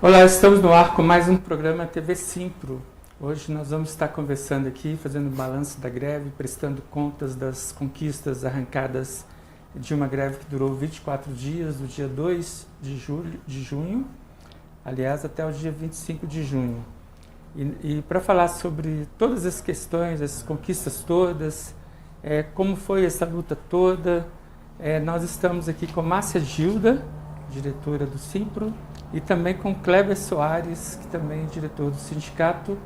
Olá, estamos no ar com mais um programa TV Simpro. Hoje nós vamos estar conversando aqui, fazendo um balanço da greve, prestando contas das conquistas arrancadas de uma greve que durou 24 dias, do dia 2 de junho, aliás, até o dia 25 de junho. E para falar sobre todas as questões, essas conquistas todas, como foi essa luta toda, nós estamos aqui com Márcia Gilda, diretora do Simpro, e também com Kleber Soares, que também é diretor do sindicato.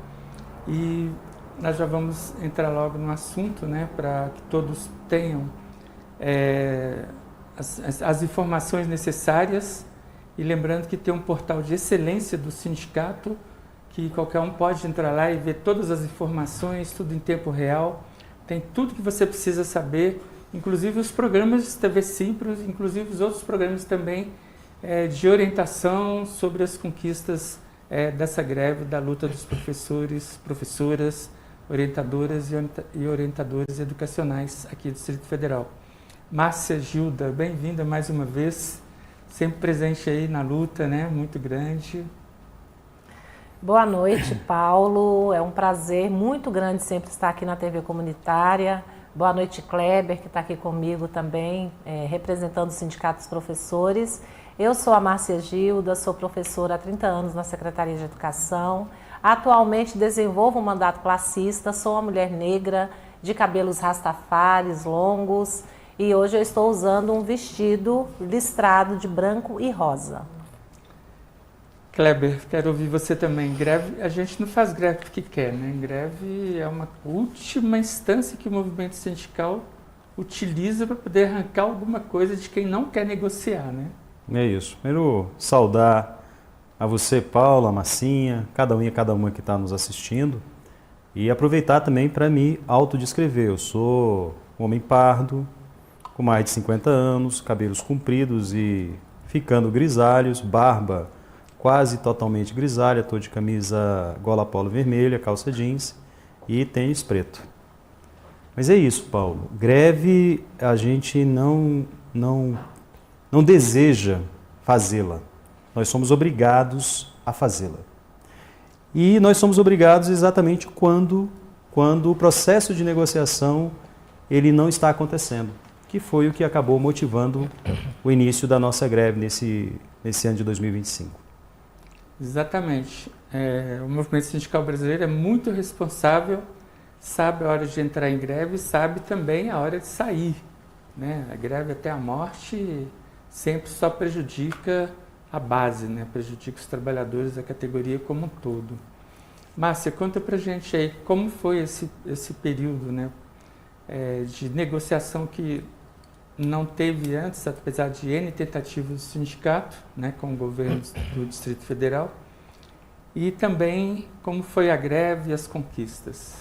E nós já vamos entrar logo no assunto, né, para que todos tenham as informações necessárias. E lembrando que tem um portal de excelência do sindicato, que qualquer um pode entrar lá e ver todas as informações, tudo em tempo real. Tem tudo que você precisa saber, inclusive os programas de TV Simples, inclusive os outros programas também de orientação sobre as conquistas dessa greve, da luta dos professores, professoras, orientadoras e orientadores educacionais aqui do Distrito Federal. Márcia Gilda, bem-vinda mais uma vez, sempre presente aí na luta, né? Muito grande. Boa noite, Paulo. É um prazer muito grande sempre estar aqui na TV Comunitária. Boa noite, Kleber, que está aqui comigo também, representando o Sindicato dos Professores. Eu sou a Márcia Gilda, sou professora há 30 anos na Secretaria de Educação. Atualmente desenvolvo um mandato classista, sou uma mulher negra, de cabelos rastafares, longos, e hoje eu estou usando um vestido listrado de branco e rosa. Kleber, quero ouvir você também. Greve, a gente não faz greve porque quer, né? Greve é uma última instância que o movimento sindical utiliza para poder arrancar alguma coisa de quem não quer negociar, né? É isso. Primeiro, saudar a você, Paulo, a Massinha, cada um e cada uma que está nos assistindo, e aproveitar também para me autodescrever. Eu sou um homem pardo, com mais de 50 anos, cabelos compridos e ficando grisalhos, barba quase totalmente grisalha, estou de camisa gola polo vermelha, calça jeans e tênis preto. Mas é isso, Paulo. Greve a gente não deseja fazê-la. Nós somos obrigados a fazê-la. E nós somos obrigados exatamente quando o processo de negociação ele não está acontecendo, que foi o que acabou motivando o início da nossa greve nesse ano de 2025. Exatamente. O movimento sindical brasileiro é muito responsável, sabe a hora de entrar em greve, sabe também a hora de sair, né? A greve até a morte sempre só prejudica a base, né? Prejudica os trabalhadores da categoria como um todo. Márcia, conta pra gente aí como foi esse período, né? De negociação que não teve antes, apesar de N tentativas do sindicato, né, com o governo do Distrito Federal, e também como foi a greve e as conquistas.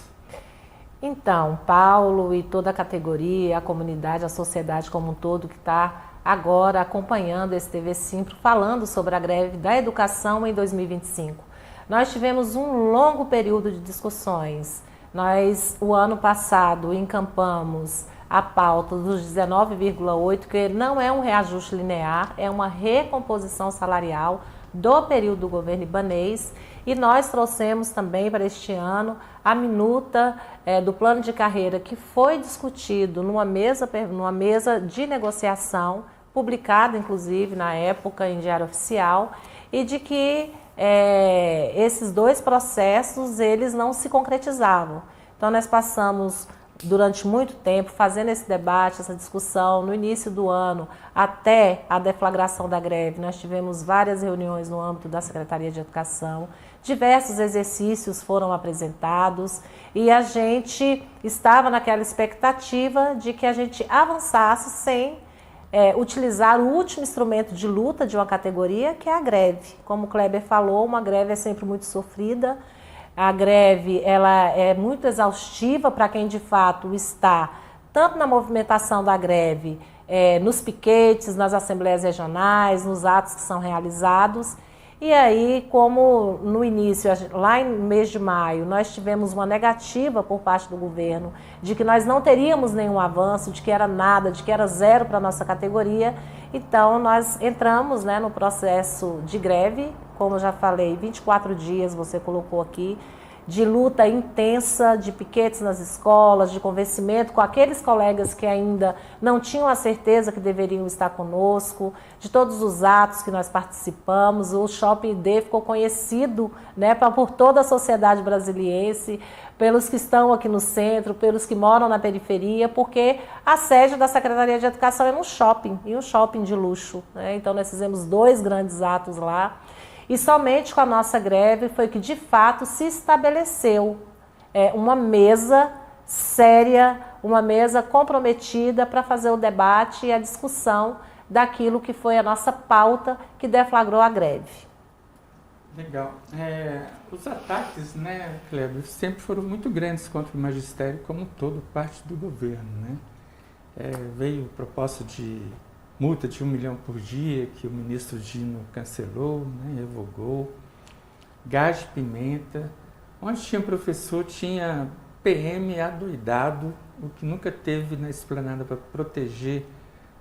Então, Paulo e toda a categoria, a comunidade, a sociedade como um todo que está agora acompanhando esse TV Simpro, falando sobre a greve da educação em 2025. Nós tivemos um longo período de discussões. Nós, o ano passado, encampamos a pauta dos 19,8, que não é um reajuste linear, é uma recomposição salarial do período do governo ibanês, e nós trouxemos também para este ano a minuta do plano de carreira que foi discutido numa mesa de negociação, publicada inclusive na época em Diário Oficial, e de que esses dois processos eles não se concretizavam. Então nós passamos durante muito tempo fazendo esse debate, essa discussão, no início do ano até a deflagração da greve. Nós tivemos várias reuniões no âmbito da Secretaria de Educação, diversos exercícios foram apresentados e a gente estava naquela expectativa de que a gente avançasse sem utilizar o último instrumento de luta de uma categoria, que é a greve. Como o Kleber falou, uma greve é sempre muito sofrida. A greve ela é muito exaustiva para quem de fato está tanto na movimentação da greve, nos piquetes, nas assembleias regionais, nos atos que são realizados. E aí, como no início, lá no mês de maio, nós tivemos uma negativa por parte do governo de que nós não teríamos nenhum avanço, de que era nada, de que era zero para a nossa categoria, então nós entramos, né, no processo de greve, como eu já falei, 24 dias você colocou aqui, de luta intensa, de piquetes nas escolas, de convencimento com aqueles colegas que ainda não tinham a certeza que deveriam estar conosco, de todos os atos que nós participamos. O Shopping D ficou conhecido, né, por toda a sociedade brasiliense, pelos que estão aqui no centro, pelos que moram na periferia, porque a sede da Secretaria de Educação é num shopping, e um shopping de luxo, né? Então nós fizemos 2 grandes atos lá. E somente com a nossa greve foi que, de fato, se estabeleceu uma mesa séria, uma mesa comprometida para fazer o debate e a discussão daquilo que foi a nossa pauta que deflagrou a greve. Legal. Os ataques, né, Kleber, sempre foram muito grandes contra o magistério como um todo, parte do governo, né? Veio proposta de multa de 1 milhão por dia, que o ministro Dino cancelou, né, revogou. Gás de pimenta. Onde tinha professor, tinha PM adoidado, o que nunca teve na esplanada para proteger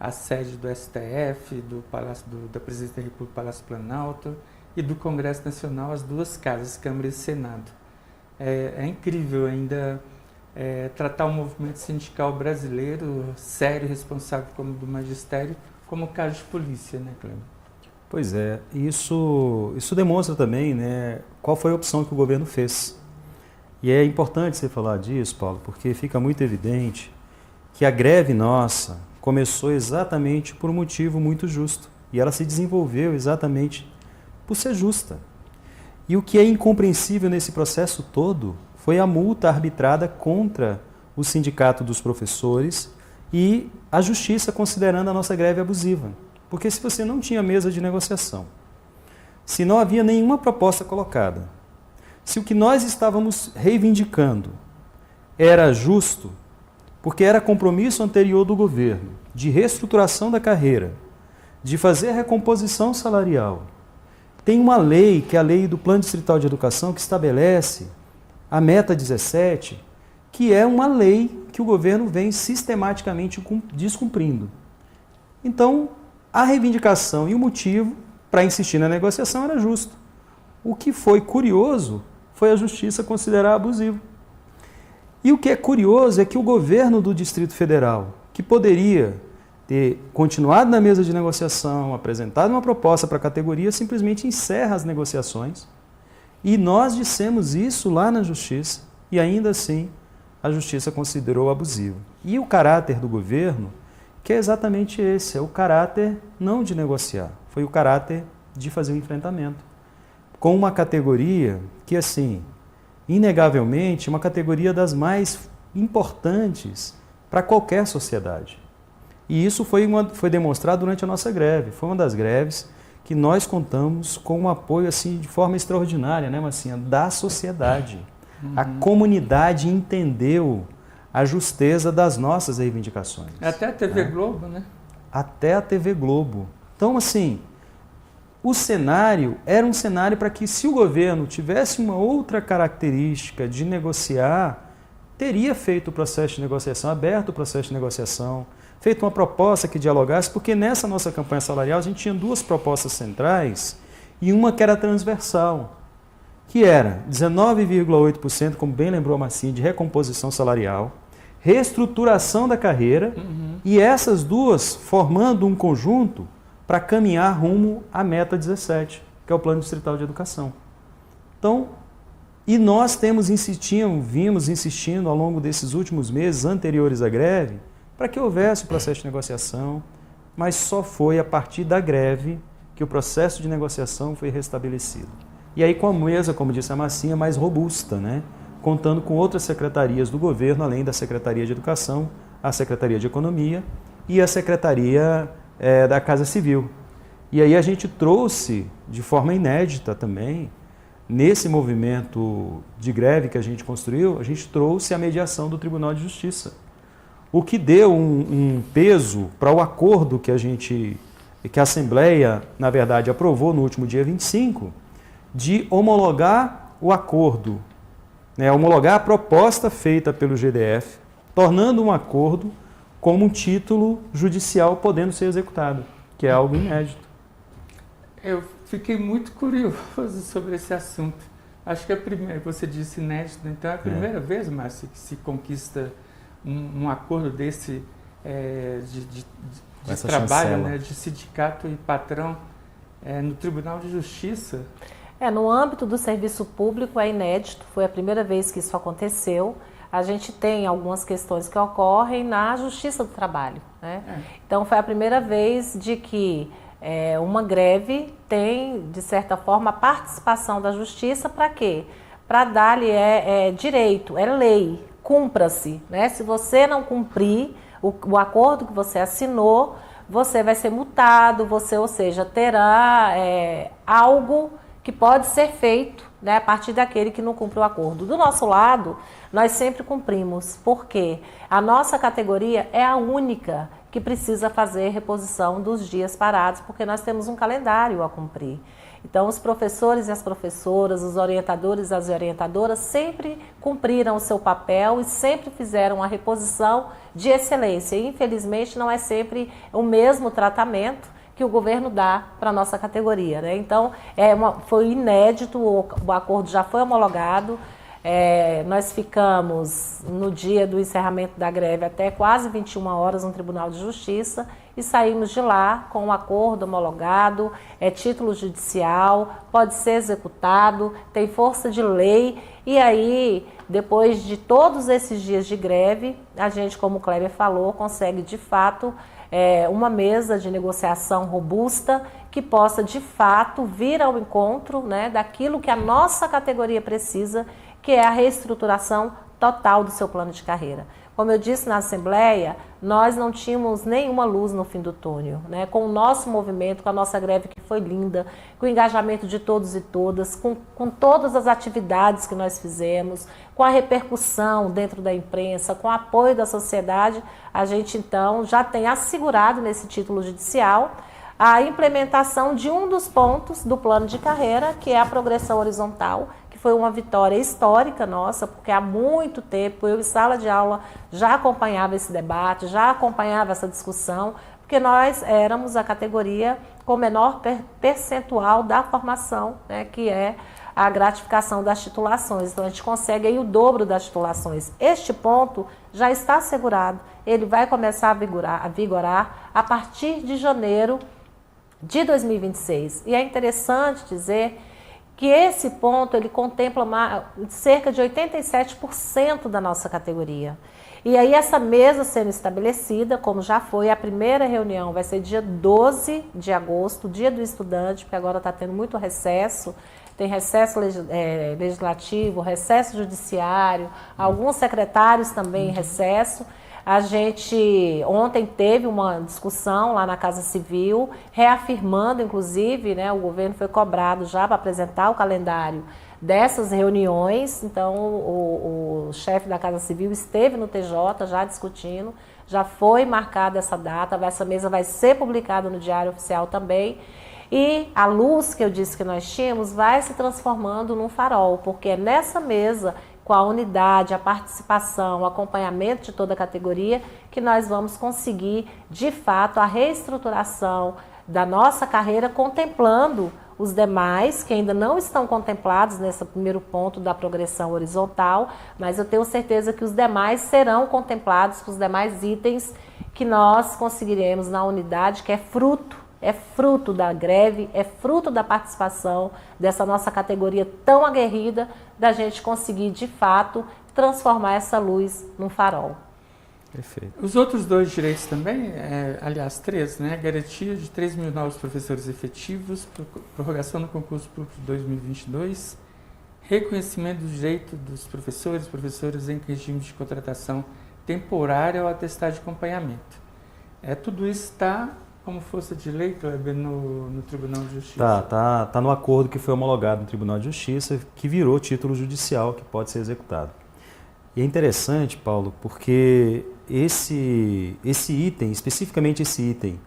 a sede do STF, do Palácio da Presidência da República, Palácio Planalto, e do Congresso Nacional, as 2 casas, Câmara e Senado. É incrível ainda tratar o movimento sindical brasileiro, sério e responsável como do magistério, como caso de polícia, né, Cleber? Pois é, isso demonstra também, né, qual foi a opção que o governo fez. E é importante você falar disso, Paulo, porque fica muito evidente que a greve nossa começou exatamente por um motivo muito justo. E ela se desenvolveu exatamente por ser justa. E o que é incompreensível nesse processo todo foi a multa arbitrada contra o Sindicato dos Professores e a Justiça considerando a nossa greve abusiva. Porque se você não tinha mesa de negociação, se não havia nenhuma proposta colocada, se o que nós estávamos reivindicando era justo, porque era compromisso anterior do governo de reestruturação da carreira, de fazer a recomposição salarial, tem uma lei, que é a Lei do Plano Distrital de Educação, que estabelece a meta 17, que é uma lei que o governo vem sistematicamente descumprindo. Então, a reivindicação e o motivo para insistir na negociação era justo. O que foi curioso foi a Justiça considerar abusivo. E o que é curioso é que o governo do Distrito Federal, que poderia ter continuado na mesa de negociação, apresentado uma proposta para a categoria, simplesmente encerra as negociações. E nós dissemos isso lá na Justiça, e ainda assim a Justiça considerou abusivo. E o caráter do governo, que é exatamente esse, é o caráter não de negociar, foi o caráter de fazer um enfrentamento. Com uma categoria que, assim, inegavelmente, é uma categoria das mais importantes para qualquer sociedade. E isso foi demonstrado durante a nossa greve. Foi uma das greves que nós contamos com um apoio assim, de forma extraordinária, né, Massinha, da sociedade. A comunidade entendeu a justeza das nossas reivindicações. Até a TV Globo, né? Até a TV Globo. Então, assim, o cenário era um cenário para que, se o governo tivesse uma outra característica de negociar, teria feito o processo de negociação, aberto o processo de negociação, feito uma proposta que dialogasse, porque nessa nossa campanha salarial a gente tinha 2 propostas centrais e uma que era transversal, que era 19,8%, como bem lembrou a Massinha, de recomposição salarial, reestruturação da carreira, e essas 2 formando um conjunto para caminhar rumo à meta 17, que é o Plano Distrital de Educação. Então, e nós vimos insistindo ao longo desses últimos meses anteriores à greve, para que houvesse o processo de negociação, mas só foi a partir da greve que o processo de negociação foi restabelecido. E aí com a mesa, como disse a Massinha, mais robusta, né? Contando com outras secretarias do governo, além da Secretaria de Educação, a Secretaria de Economia e a Secretaria da Casa Civil. E aí a gente trouxe, de forma inédita também, nesse movimento de greve que a gente construiu, a gente trouxe a mediação do Tribunal de Justiça. O que deu um peso para o acordo que a gente e que a Assembleia, na verdade, aprovou no último dia 25, de homologar o acordo, né, homologar a proposta feita pelo GDF, tornando um acordo como um título judicial podendo ser executado, que é algo inédito. Eu fiquei muito curioso sobre esse assunto. Acho que é a primeira, você disse inédito, então é a primeira vez, Márcio, que se conquista um acordo desse de trabalho, né, de sindicato e patrão no Tribunal de Justiça. No âmbito do serviço público é inédito, foi a primeira vez que isso aconteceu. A gente tem algumas questões que ocorrem na Justiça do Trabalho, né? Então foi a primeira vez de que uma greve tem, de certa forma, a participação da Justiça para quê? Para dar-lhe direito, é lei, cumpra-se, né? Se você não cumprir o acordo que você assinou, você vai ser multado, ou seja, terá algo que pode ser feito, né, a partir daquele que não cumpre o acordo. Do nosso lado, nós sempre cumprimos, porque a nossa categoria é a única que precisa fazer reposição dos dias parados, porque nós temos um calendário a cumprir. Então, os professores e as professoras, os orientadores e as orientadoras sempre cumpriram o seu papel e sempre fizeram a reposição de excelência. E, infelizmente, não é sempre o mesmo tratamento que o governo dá para a nossa categoria, né? Então, foi inédito, o acordo já foi homologado, nós ficamos no dia do encerramento da greve até quase 21 horas no Tribunal de Justiça e saímos de lá com o acordo homologado, título judicial, pode ser executado, tem força de lei e aí, depois de todos esses dias de greve, a gente, como o Kleber falou, consegue de fato uma mesa de negociação robusta que possa de fato vir ao encontro, né, daquilo que a nossa categoria precisa, que é a reestruturação total do seu plano de carreira. Como eu disse na Assembleia, nós não tínhamos nenhuma luz no fim do túnel, né? Com o nosso movimento, com a nossa greve que foi linda, com o engajamento de todos e todas, com todas as atividades que nós fizemos, com a repercussão dentro da imprensa, com o apoio da sociedade, a gente então já tem assegurado nesse título judicial a implementação de um dos pontos do plano de carreira, que é a progressão horizontal, que foi uma vitória histórica nossa, porque há muito tempo eu em sala de aula já acompanhava esse debate, já acompanhava essa discussão, porque nós éramos a categoria com menor percentual da formação, né, que é a gratificação das titulações. Então a gente consegue aí o dobro das titulações. Este ponto já está assegurado, ele vai começar a vigorar a partir de janeiro de 2026. E é interessante dizer que esse ponto ele contempla cerca de 87% da nossa categoria. E aí essa mesa sendo estabelecida, como já foi, a primeira reunião vai ser dia 12 de agosto, dia do estudante, porque agora está tendo muito recesso, tem recesso legislativo, recesso judiciário, alguns secretários também em recesso. A gente ontem teve uma discussão lá na Casa Civil, reafirmando, inclusive, né, o governo foi cobrado já para apresentar o calendário dessas reuniões. Então, o chefe da Casa Civil esteve no TJ já discutindo, já foi marcada essa data, essa mesa vai ser publicada no Diário Oficial também. E a luz que eu disse que nós tínhamos vai se transformando num farol, porque é nessa mesa, com a unidade, a participação, o acompanhamento de toda a categoria, que nós vamos conseguir, de fato, a reestruturação da nossa carreira, contemplando os demais, que ainda não estão contemplados nesse primeiro ponto da progressão horizontal, mas eu tenho certeza que os demais serão contemplados com os demais itens que nós conseguiremos na unidade, que é fruto da greve, é fruto da participação dessa nossa categoria tão aguerrida, da gente conseguir, de fato, transformar essa luz num farol. Perfeito. Os outros dois direitos também, aliás, três, né? Garantia de 3 mil novos professores efetivos, prorrogação do concurso público de 2022, reconhecimento do direito dos professores em regime de contratação temporária ou atestado de acompanhamento. Tudo isso está como força de lei, Kleber, no Tribunal de Justiça? Tá no acordo que foi homologado no Tribunal de Justiça, que virou título judicial que pode ser executado. E é interessante, Paulo, porque esse item, especificamente esse item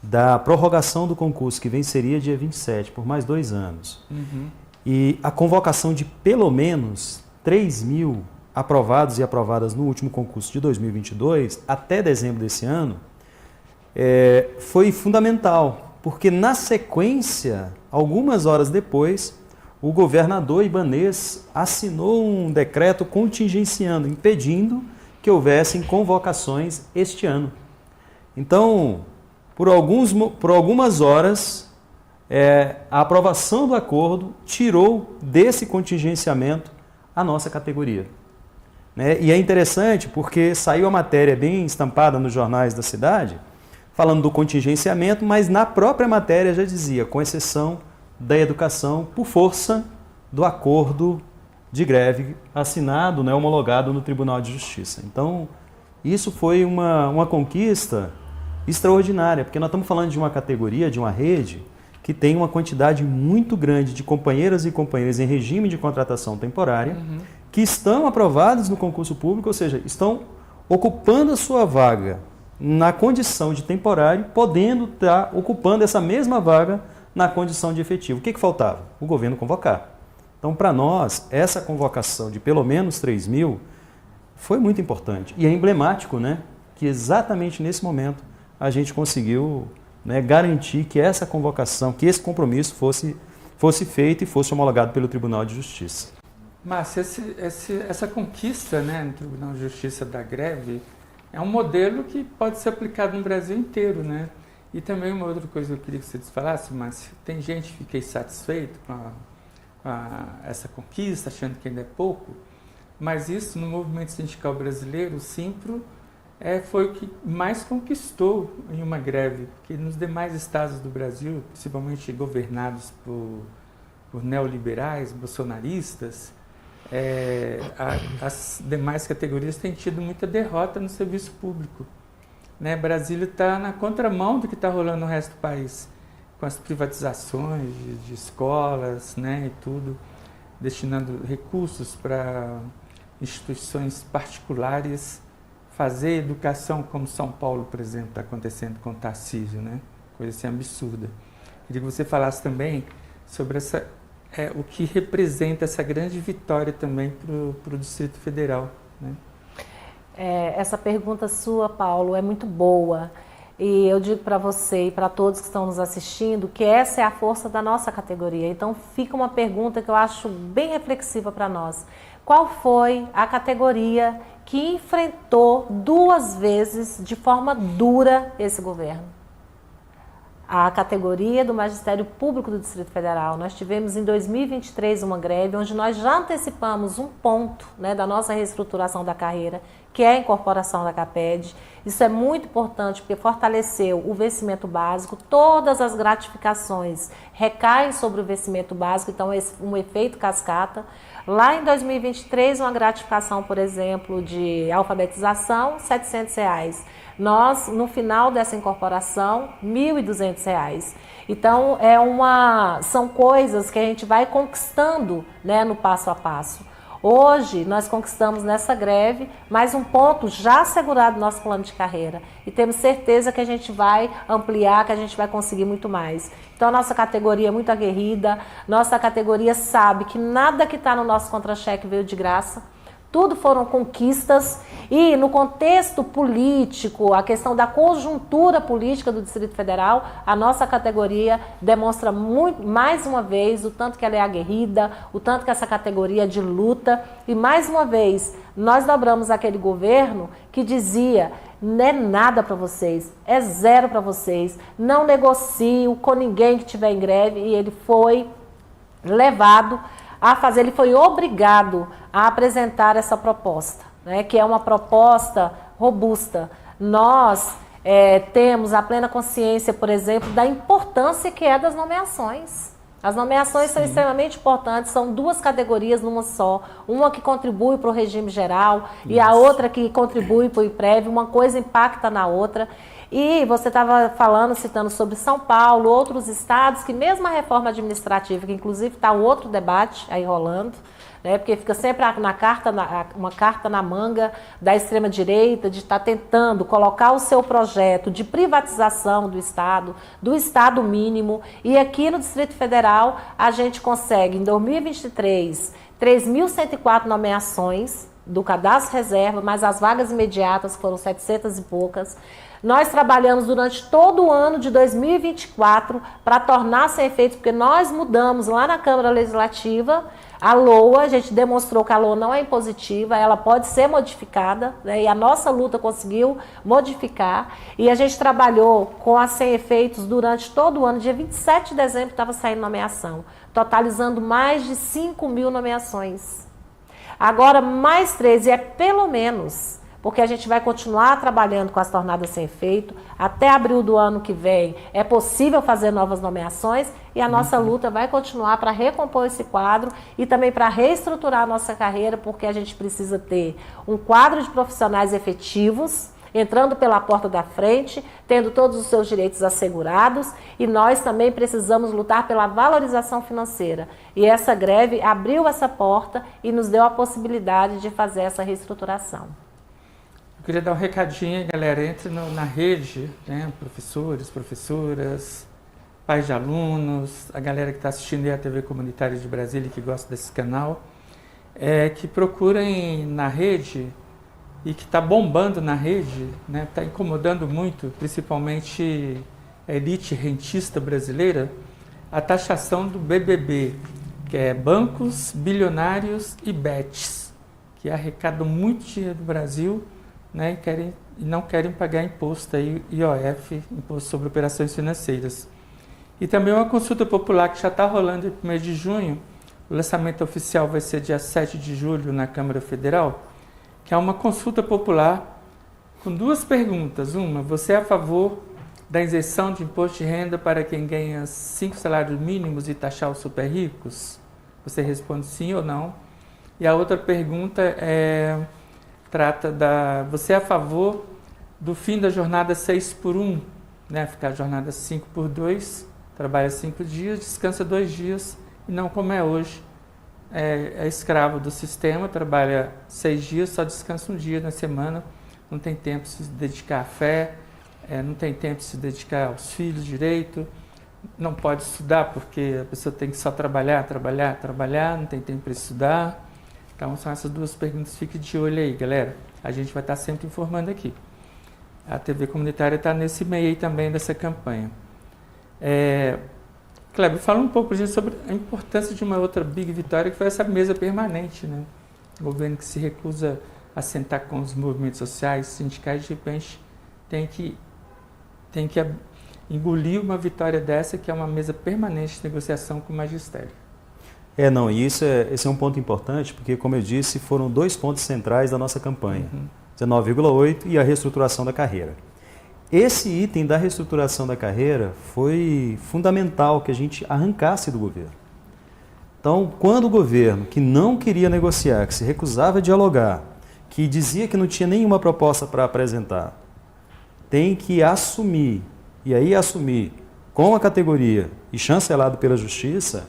da prorrogação do concurso, que venceria dia 27, por mais 2 anos, e a convocação de pelo menos 3.000 aprovados e aprovadas no último concurso de 2022, até dezembro desse ano, foi fundamental, porque na sequência, algumas horas depois, o governador Ibanez assinou um decreto contingenciando, impedindo que houvessem convocações este ano. Então, por algumas horas, a aprovação do acordo tirou desse contingenciamento a nossa categoria. Né? E é interessante porque saiu a matéria bem estampada nos jornais da cidade, falando do contingenciamento, mas na própria matéria já dizia, com exceção da educação, por força do acordo de greve assinado, né, homologado no Tribunal de Justiça. Então, isso foi uma conquista extraordinária, porque nós estamos falando de uma categoria, de uma rede, que tem uma quantidade muito grande de companheiras e companheiros em regime de contratação temporária, que estão aprovados no concurso público, ou seja, estão ocupando a sua vaga na condição de temporário, podendo estar ocupando essa mesma vaga na condição de efetivo. O que faltava? O governo convocar. Então, para nós, essa convocação de pelo menos 3.000 foi muito importante. E é emblemático, né, que exatamente nesse momento a gente conseguiu, né, garantir que essa convocação, que esse compromisso fosse feito e fosse homologado pelo Tribunal de Justiça. Márcia, essa conquista, né, no Tribunal de Justiça da greve é um modelo que pode ser aplicado no Brasil inteiro, né? E também uma outra coisa que eu queria que você falasse, Márcia, tem gente que fica insatisfeito com essa conquista, achando que ainda é pouco, mas isso no movimento sindical brasileiro, o Simpro, foi o que mais conquistou em uma greve, porque nos demais estados do Brasil, principalmente governados por neoliberais, bolsonaristas, as demais categorias têm tido muita derrota no serviço público. Né? Brasília está na contramão do que está rolando no resto do país, com as privatizações de escolas, né, e tudo, destinando recursos para instituições particulares fazer educação, como São Paulo, por exemplo, está acontecendo com o Tarcísio, né? Coisa assim absurda. Queria que você falasse também sobre o que representa essa grande vitória também para o Distrito Federal, né? Essa pergunta sua, Paulo, é muito boa. E eu digo para você e para todos que estão nos assistindo que essa é a força da nossa categoria. Então fica uma pergunta que eu acho bem reflexiva para nós. Qual foi a categoria que enfrentou 2 vezes de forma dura esse governo? A categoria do Magistério Público do Distrito Federal. Nós tivemos em 2023 uma greve onde nós já antecipamos um ponto, né, da nossa reestruturação da carreira, que é a incorporação da CAPED. Isso é muito importante porque fortaleceu o vencimento básico, todas as gratificações recaem sobre o vencimento básico, então é um efeito cascata. Lá em 2023, uma gratificação, por exemplo, de alfabetização, R$ 700. Nós, no final dessa incorporação, R$ 1.200. Então, são coisas que a gente vai conquistando, né, no passo a passo. Hoje, nós conquistamos nessa greve mais um ponto já assegurado no nosso plano de carreira. E temos certeza que a gente vai ampliar, que a gente vai conseguir muito mais. Então, a nossa categoria é muito aguerrida, nossa categoria sabe que nada que está no nosso contra-cheque veio de graça. Tudo foram conquistas e no contexto político, a questão da conjuntura política do Distrito Federal, a nossa categoria demonstra muito, mais uma vez, o tanto que ela é aguerrida, o tanto que essa categoria é de luta. E mais uma vez, nós dobramos aquele governo que dizia: não é nada para vocês, é zero para vocês, não negocio com ninguém que estiver em greve. E ele foi levado a fazer, ele foi obrigado a apresentar essa proposta, né, que é uma proposta robusta. Nós temos a plena consciência, por exemplo, da importância que é das nomeações. As nomeações são extremamente importantes, são 2 categorias numa só, uma que contribui para o regime geral e a outra que contribui para o IPREV, uma coisa impacta na outra. E você estava citando sobre São Paulo, outros estados, que mesmo a reforma administrativa, que inclusive está outro debate aí rolando, né? Porque fica sempre uma carta na manga da extrema-direita de estar tentando colocar o seu projeto de privatização do Estado mínimo, e aqui no Distrito Federal a gente consegue, em 2023, 3.104 nomeações do cadastro reserva, mas as vagas imediatas foram 700 e poucas. Nós trabalhamos durante todo o ano de 2024 para tornar sem efeito, porque nós mudamos lá na Câmara Legislativa a LOA, a gente demonstrou que a LOA não é impositiva, ela pode ser modificada, né, e a nossa luta conseguiu modificar, e a gente trabalhou com a sem efeitos durante todo o ano. Dia 27 de dezembro estava saindo nomeação, totalizando mais de 5.000 nomeações. Agora mais 13 é pelo menos, porque a gente vai continuar trabalhando com as tornadas sem efeito. Até abril do ano que vem é possível fazer novas nomeações, e a nossa luta vai continuar para recompor esse quadro e também para reestruturar a nossa carreira, porque a gente precisa ter um quadro de profissionais efetivos, entrando pela porta da frente, tendo todos os seus direitos assegurados, e nós também precisamos lutar pela valorização financeira. E essa greve abriu essa porta e nos deu a possibilidade de fazer essa reestruturação. Eu queria dar um recadinho aí, galera. Entre na rede, né? Professores, professoras, pais de alunos, a galera que está assistindo aí a TV Comunitária de Brasília, que gosta desse canal, que procurem na rede, e que está bombando na rede, né? Está incomodando muito, principalmente a elite rentista brasileira, a taxação do BBB, que é bancos, bilionários e bets, que arrecadam muito dinheiro do Brasil, né, e não querem pagar imposto aí, IOF, Imposto sobre Operações Financeiras. E também uma consulta popular que já está rolando em 1º de junho, o lançamento oficial vai ser dia 7 de julho na Câmara Federal, que é uma consulta popular com 2 perguntas. Uma, você é a favor da isenção de imposto de renda para quem ganha 5 salários mínimos e taxar os super ricos? Você responde sim ou não. E a outra pergunta trata você é a favor do fim da jornada 6x1, né? Ficar a jornada 5x2, trabalha 5 dias, descansa 2 dias, e não como é hoje, é escravo do sistema, trabalha 6 dias, só descansa 1 dia na semana, não tem tempo de se dedicar à fé, não tem tempo de se dedicar aos filhos direito, não pode estudar porque a pessoa tem que só trabalhar, não tem tempo para estudar. Então, são essas 2 perguntas, fique de olho aí, galera. A gente vai estar sempre informando aqui. A TV Comunitária está nesse meio aí também dessa campanha. Kleber, fala um pouco pra gente sobre a importância de uma outra big vitória, que foi essa mesa permanente, né? O governo que se recusa a sentar com os movimentos sociais, sindicais, de repente tem que engolir uma vitória dessa, que é uma mesa permanente de negociação com o magistério. Esse é um ponto importante, porque, como eu disse, foram 2 pontos centrais da nossa campanha, 19,8 e a reestruturação da carreira. Esse item da reestruturação da carreira foi fundamental que a gente arrancasse do governo. Então, quando o governo, que não queria negociar, que se recusava a dialogar, que dizia que não tinha nenhuma proposta para apresentar, tem que assumir, e aí assumir com a categoria e chancelado pela Justiça,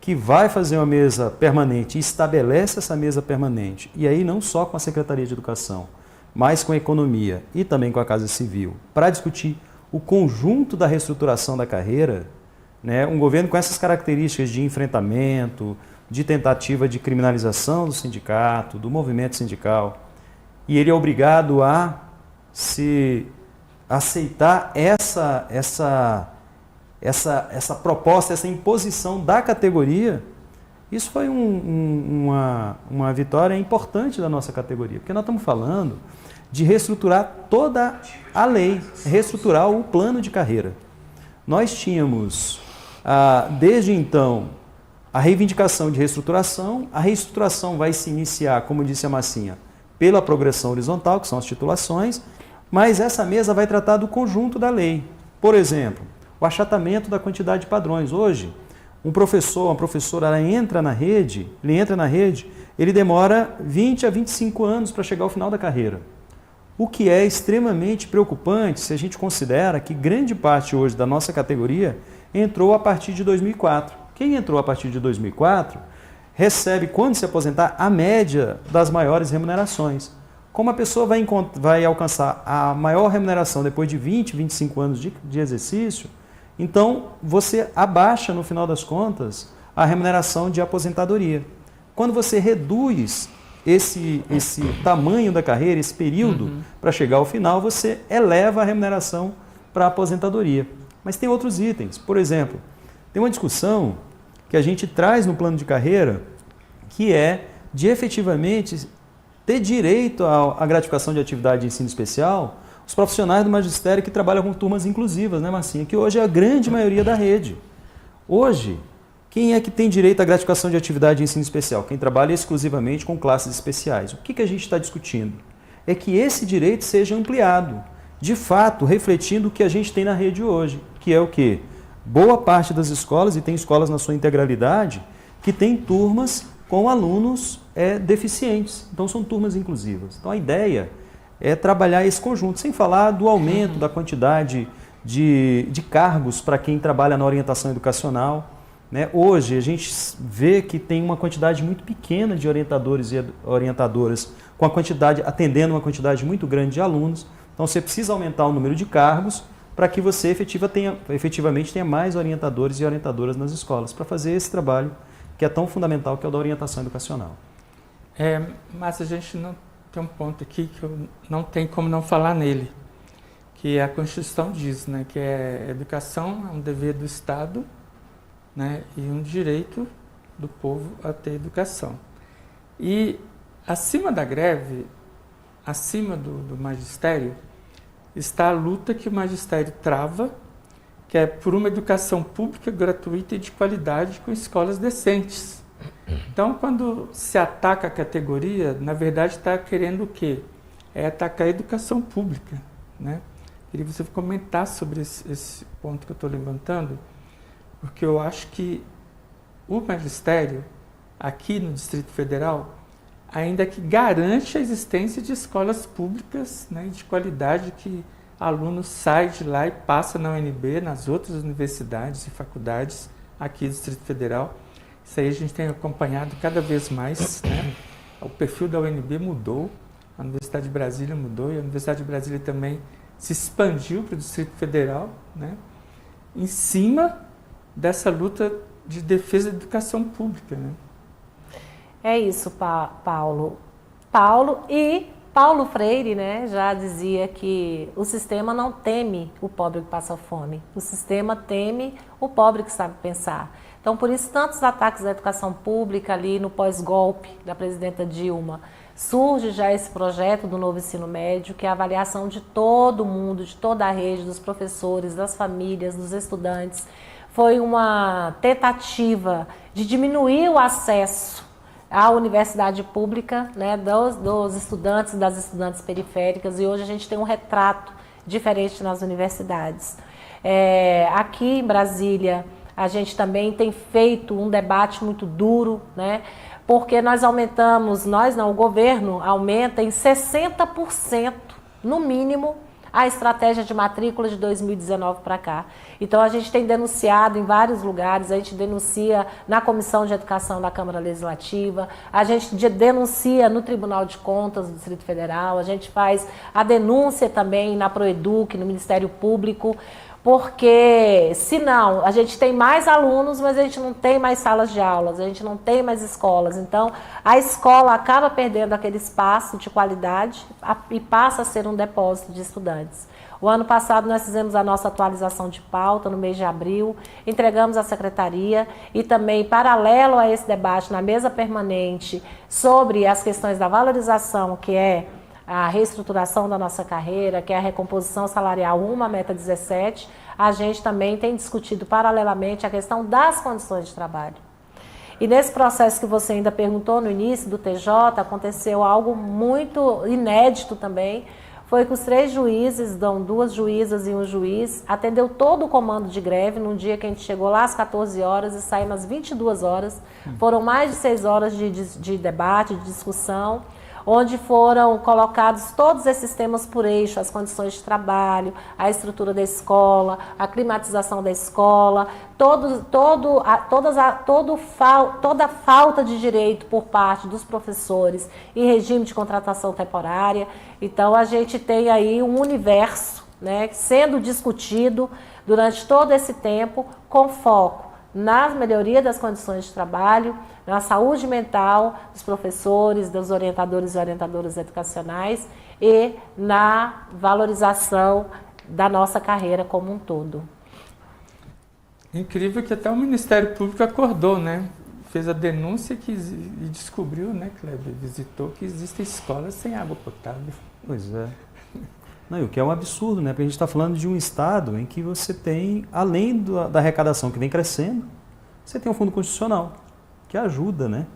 que vai fazer uma mesa permanente e estabelece essa mesa permanente, e aí não só com a Secretaria de Educação, mas com a Economia e também com a Casa Civil, para discutir o conjunto da reestruturação da carreira, né? Um governo com essas características de enfrentamento, de tentativa de criminalização do sindicato, do movimento sindical, e ele é obrigado a se aceitar essa proposta, essa imposição da categoria. Isso foi uma vitória importante da nossa categoria, porque nós estamos falando de reestruturar toda a lei, reestruturar o plano de carreira. Nós tínhamos, desde então, a reivindicação de reestruturação. A reestruturação vai se iniciar, como disse a Massinha, pela progressão horizontal, que são as titulações, mas essa mesa vai tratar do conjunto da lei. Por exemplo, o achatamento da quantidade de padrões. Hoje, um professor, uma professora, ela entra na rede, ele demora 20 a 25 anos para chegar ao final da carreira. O que é extremamente preocupante se a gente considera que grande parte hoje da nossa categoria entrou a partir de 2004. Quem entrou a partir de 2004 recebe, quando se aposentar, a média das maiores remunerações. Como a pessoa vai alcançar a maior remuneração depois de 20, 25 anos de exercício, então você abaixa, no final das contas, a remuneração de aposentadoria. Quando você reduz esse tamanho da carreira, esse período, para chegar ao final, você eleva a remuneração para a aposentadoria. Mas tem outros itens. Por exemplo, tem uma discussão que a gente traz no plano de carreira, que é de efetivamente ter direito à gratificação de atividade de ensino especial os profissionais do magistério que trabalham com turmas inclusivas, né, Marcinha? Que hoje é a grande maioria da rede. Hoje, quem é que tem direito à gratificação de atividade de ensino especial? Quem trabalha exclusivamente com classes especiais. O que a gente está discutindo? É que esse direito seja ampliado, de fato, refletindo o que a gente tem na rede hoje, que é o quê? Boa parte das escolas, e tem escolas na sua integralidade, que tem turmas com alunos deficientes. Então, são turmas inclusivas. Então, a ideia é trabalhar esse conjunto, sem falar do aumento da quantidade de cargos para quem trabalha na orientação educacional. Né? Hoje, a gente vê que tem uma quantidade muito pequena de orientadores e orientadoras, atendendo uma quantidade muito grande de alunos. Então, você precisa aumentar o número de cargos para que você efetivamente tenha mais orientadores e orientadoras nas escolas, para fazer esse trabalho que é tão fundamental, que é o da orientação educacional. Mas a gente não tem um ponto aqui que eu não tenho como não falar nele, que a Constituição diz, né, que a educação é um dever do Estado, né, e um direito do povo a ter educação. E acima da greve, acima do magistério, está a luta que o magistério trava, que é por uma educação pública, gratuita e de qualidade com escolas decentes. Então, quando se ataca a categoria, na verdade está querendo o quê? É atacar a educação pública. Né? Queria que você comentasse sobre esse ponto que eu estou levantando, porque eu acho que o magistério, aqui no Distrito Federal, ainda que garante a existência de escolas públicas, né, de qualidade, que aluno sai de lá e passa na UNB, nas outras universidades e faculdades aqui do Distrito Federal. Isso aí a gente tem acompanhado cada vez mais. Né? O perfil da UNB mudou, a Universidade de Brasília mudou, e a Universidade de Brasília também se expandiu para o Distrito Federal, né? Em cima dessa luta de defesa da educação pública. Né? É isso, Paulo e Paulo Freire, né, já dizia que o sistema não teme o pobre que passa fome, o sistema teme o pobre que sabe pensar. Então, por isso, tantos ataques à educação pública ali no pós-golpe da presidenta Dilma. Surge já esse projeto do novo ensino médio, que é a avaliação de todo mundo, de toda a rede, dos professores, das famílias, dos estudantes. Foi uma tentativa de diminuir o acesso à universidade pública, né, dos estudantes e das estudantes periféricas, e hoje a gente tem um retrato diferente nas universidades. Aqui em Brasília, a gente também tem feito um debate muito duro, né, porque o governo aumenta em 60%, no mínimo, a estratégia de matrícula de 2019 para cá. Então, a gente tem denunciado em vários lugares, a gente denuncia na Comissão de Educação da Câmara Legislativa, a gente denuncia no Tribunal de Contas do Distrito Federal, a gente faz a denúncia também na Proeduc, no Ministério Público, porque senão a gente tem mais alunos, mas a gente não tem mais salas de aulas, a gente não tem mais escolas. Então, a escola acaba perdendo aquele espaço de qualidade e passa a ser um depósito de estudantes. O ano passado nós fizemos a nossa atualização de pauta no mês de abril, entregamos à secretaria e também, paralelo a esse debate na mesa permanente sobre as questões da valorização, que é a reestruturação da nossa carreira, que é a recomposição salarial rumo à meta 17, a gente também tem discutido paralelamente a questão das condições de trabalho. E nesse processo que você ainda perguntou no início do TJ, aconteceu algo muito inédito também, foi que os 3 juízes, 2 juízas e 1 juiz, atendeu todo o comando de greve num dia que a gente chegou lá às 14 horas e saímos às 22 horas. Foram mais de 6 horas de debate, de discussão, onde foram colocados todos esses temas por eixo, as condições de trabalho, a estrutura da escola, a climatização da escola, toda a falta de direito por parte dos professores e regime de contratação temporária. Então, a gente tem aí um universo, né, sendo discutido durante todo esse tempo, com foco na melhoria das condições de trabalho, na saúde mental dos professores, dos orientadores e orientadoras educacionais e na valorização da nossa carreira como um todo. Incrível que até o Ministério Público acordou, né? Fez a denúncia e descobriu, né, Kleber? Visitou que existem escolas sem água potável. Pois é. Não, o que é um absurdo, né? Porque a gente está falando de um estado em que você tem, além da arrecadação que vem crescendo, você tem um fundo constitucional que ajuda, né?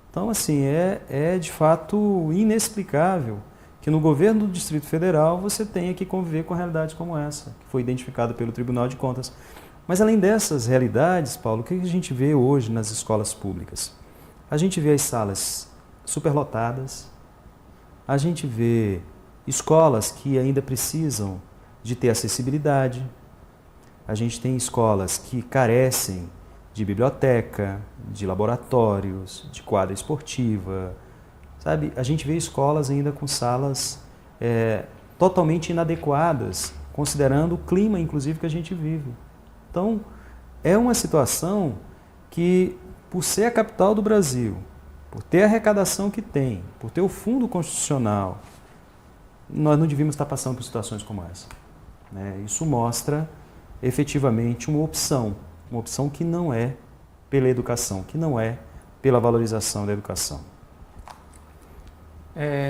Então, assim, é de fato inexplicável que no governo do Distrito Federal você tenha que conviver com realidades como essa, que foi identificada pelo Tribunal de Contas. Mas além dessas realidades, Paulo, o que a gente vê hoje nas escolas públicas? A gente vê as salas superlotadas, a gente vê escolas que ainda precisam de ter acessibilidade, a gente tem escolas que carecem de biblioteca, de laboratórios, de quadra esportiva, sabe? A gente vê escolas ainda com salas totalmente inadequadas, considerando o clima, inclusive, que a gente vive. Então, é uma situação que, por ser a capital do Brasil, por ter a arrecadação que tem, por ter o fundo constitucional, nós não devíamos estar passando por situações como essa, né? Isso mostra, efetivamente, uma opção que não é pela educação, que não é pela valorização da educação.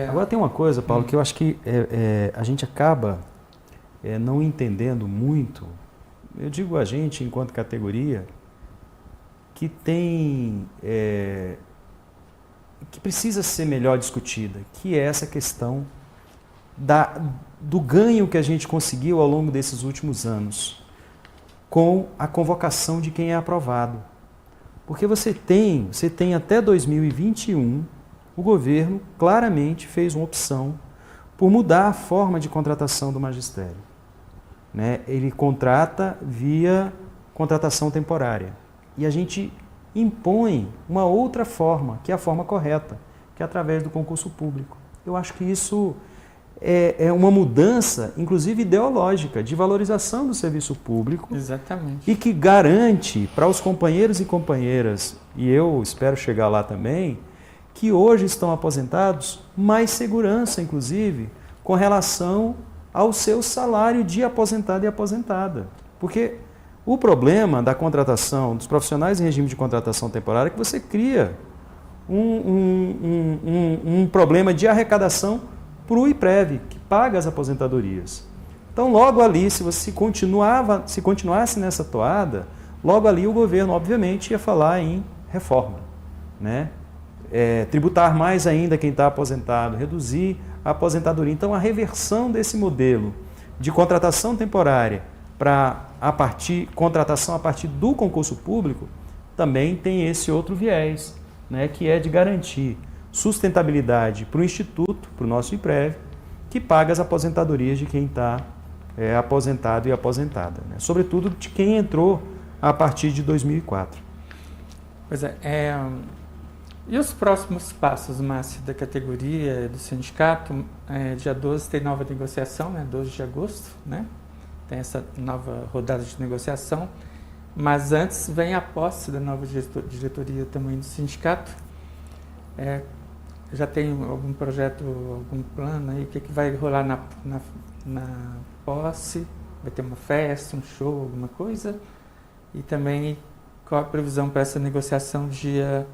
Agora tem uma coisa, Paulo, que eu acho que a gente acaba não entendendo muito, eu digo a gente enquanto categoria, que tem, que precisa ser melhor discutida, que é essa questão do ganho que a gente conseguiu ao longo desses últimos anos com a convocação de quem é aprovado. Porque você tem até 2021, o governo claramente fez uma opção por mudar a forma de contratação do magistério, né? Ele contrata via contratação temporária. E a gente impõe uma outra forma, que é a forma correta, que é através do concurso público. Eu acho que isso é uma mudança, inclusive ideológica, de valorização do serviço público. Exatamente. E que garante para os companheiros e companheiras, e eu espero chegar lá também, que hoje estão aposentados, mais segurança, inclusive, com relação ao seu salário de aposentado e aposentada. Porque o problema da contratação dos profissionais em regime de contratação temporária é que você cria um problema de arrecadação para o IPREV, que paga as aposentadorias. Então, logo ali, se você continuasse nessa toada, logo ali o governo, obviamente, ia falar em reforma, né? Tributar mais ainda quem está aposentado, reduzir a aposentadoria. Então, a reversão desse modelo de contratação temporária para contratação a partir do concurso público também tem esse outro viés, né, que é de garantir sustentabilidade para o Instituto, para o nosso IPREV, que paga as aposentadorias de quem está aposentado e aposentada, né? Sobretudo de quem entrou a partir de 2004. Pois e os próximos passos, Márcia, da categoria, do sindicato? Dia 12 tem nova negociação, né? 12 de agosto, né? Tem essa nova rodada de negociação, mas antes vem a posse da nova diretoria também do sindicato. Já tem algum projeto, algum plano aí? O que vai rolar na posse? Vai ter uma festa, um show, alguma coisa? E também qual a previsão para essa negociação dia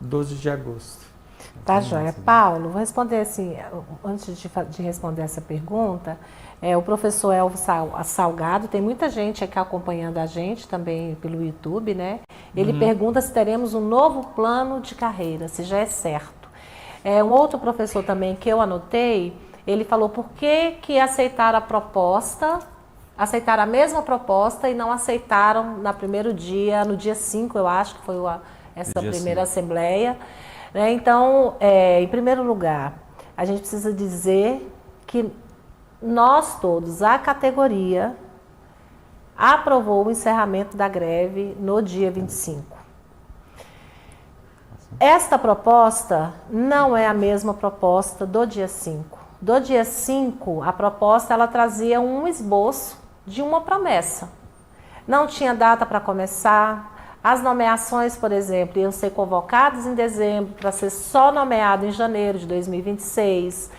12 de agosto? Tá, joia. Paulo, vou responder assim, antes de responder essa pergunta, o professor Elvo Salgado, tem muita gente aqui acompanhando a gente também pelo YouTube, né? Ele pergunta se teremos um novo plano de carreira, se já é certo. Um outro professor também que eu anotei, ele falou por que aceitaram aceitaram a mesma proposta e não aceitaram no primeiro dia, no dia 5, eu acho que foi essa primeira assembleia. Né? Então, em primeiro lugar, a gente precisa dizer que nós todos, a categoria, aprovou o encerramento da greve no dia 25. Esta proposta não é a mesma proposta do dia 5. Do dia 5, a proposta ela trazia um esboço de uma promessa. Não tinha data para começar. As nomeações, por exemplo, iam ser convocadas em dezembro para ser só nomeado em janeiro de 2026.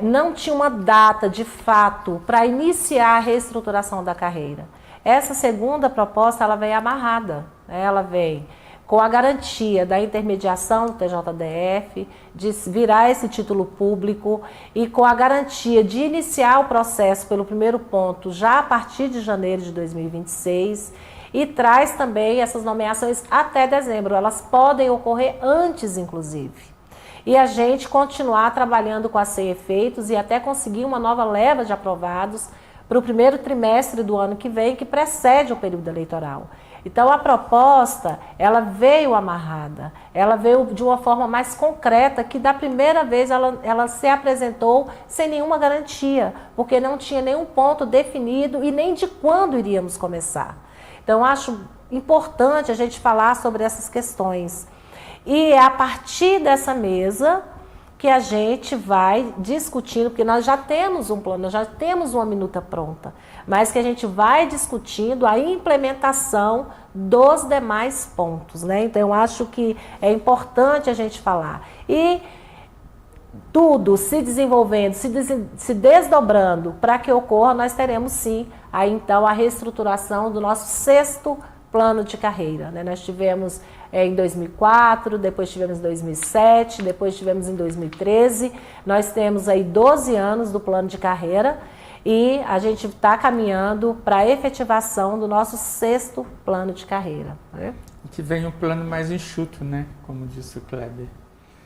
Não tinha uma data de fato para iniciar a reestruturação da carreira. Essa segunda proposta ela vem amarrada, ela vem com a garantia da intermediação do TJDF, de virar esse título público e com a garantia de iniciar o processo pelo primeiro ponto já a partir de janeiro de 2026 e traz também essas nomeações até dezembro. Elas podem ocorrer antes, inclusive. E a gente continuar trabalhando com a sem efeitos e até conseguir uma nova leva de aprovados para o primeiro trimestre do ano que vem, que precede o período eleitoral. Então, a proposta, ela veio amarrada, ela veio de uma forma mais concreta, que da primeira vez ela se apresentou sem nenhuma garantia, porque não tinha nenhum ponto definido e nem de quando iríamos começar. Então, acho importante a gente falar sobre essas questões. E é a partir dessa mesa que a gente vai discutindo, porque nós já temos um plano, nós já temos uma minuta pronta, mas que a gente vai discutindo a implementação dos demais pontos, né? Então, eu acho que é importante a gente falar. E tudo se desenvolvendo, se desdobrando para que ocorra, nós teremos sim, aí então, a reestruturação do nosso 6º plano de carreira, né? Nós tivemos em 2004, depois tivemos em 2007, depois tivemos em 2013. Nós temos aí 12 anos do plano de carreira e a gente está caminhando para a efetivação do nosso 6º plano de carreira, né? E que vem um plano mais enxuto, né? Como disse o Kleber.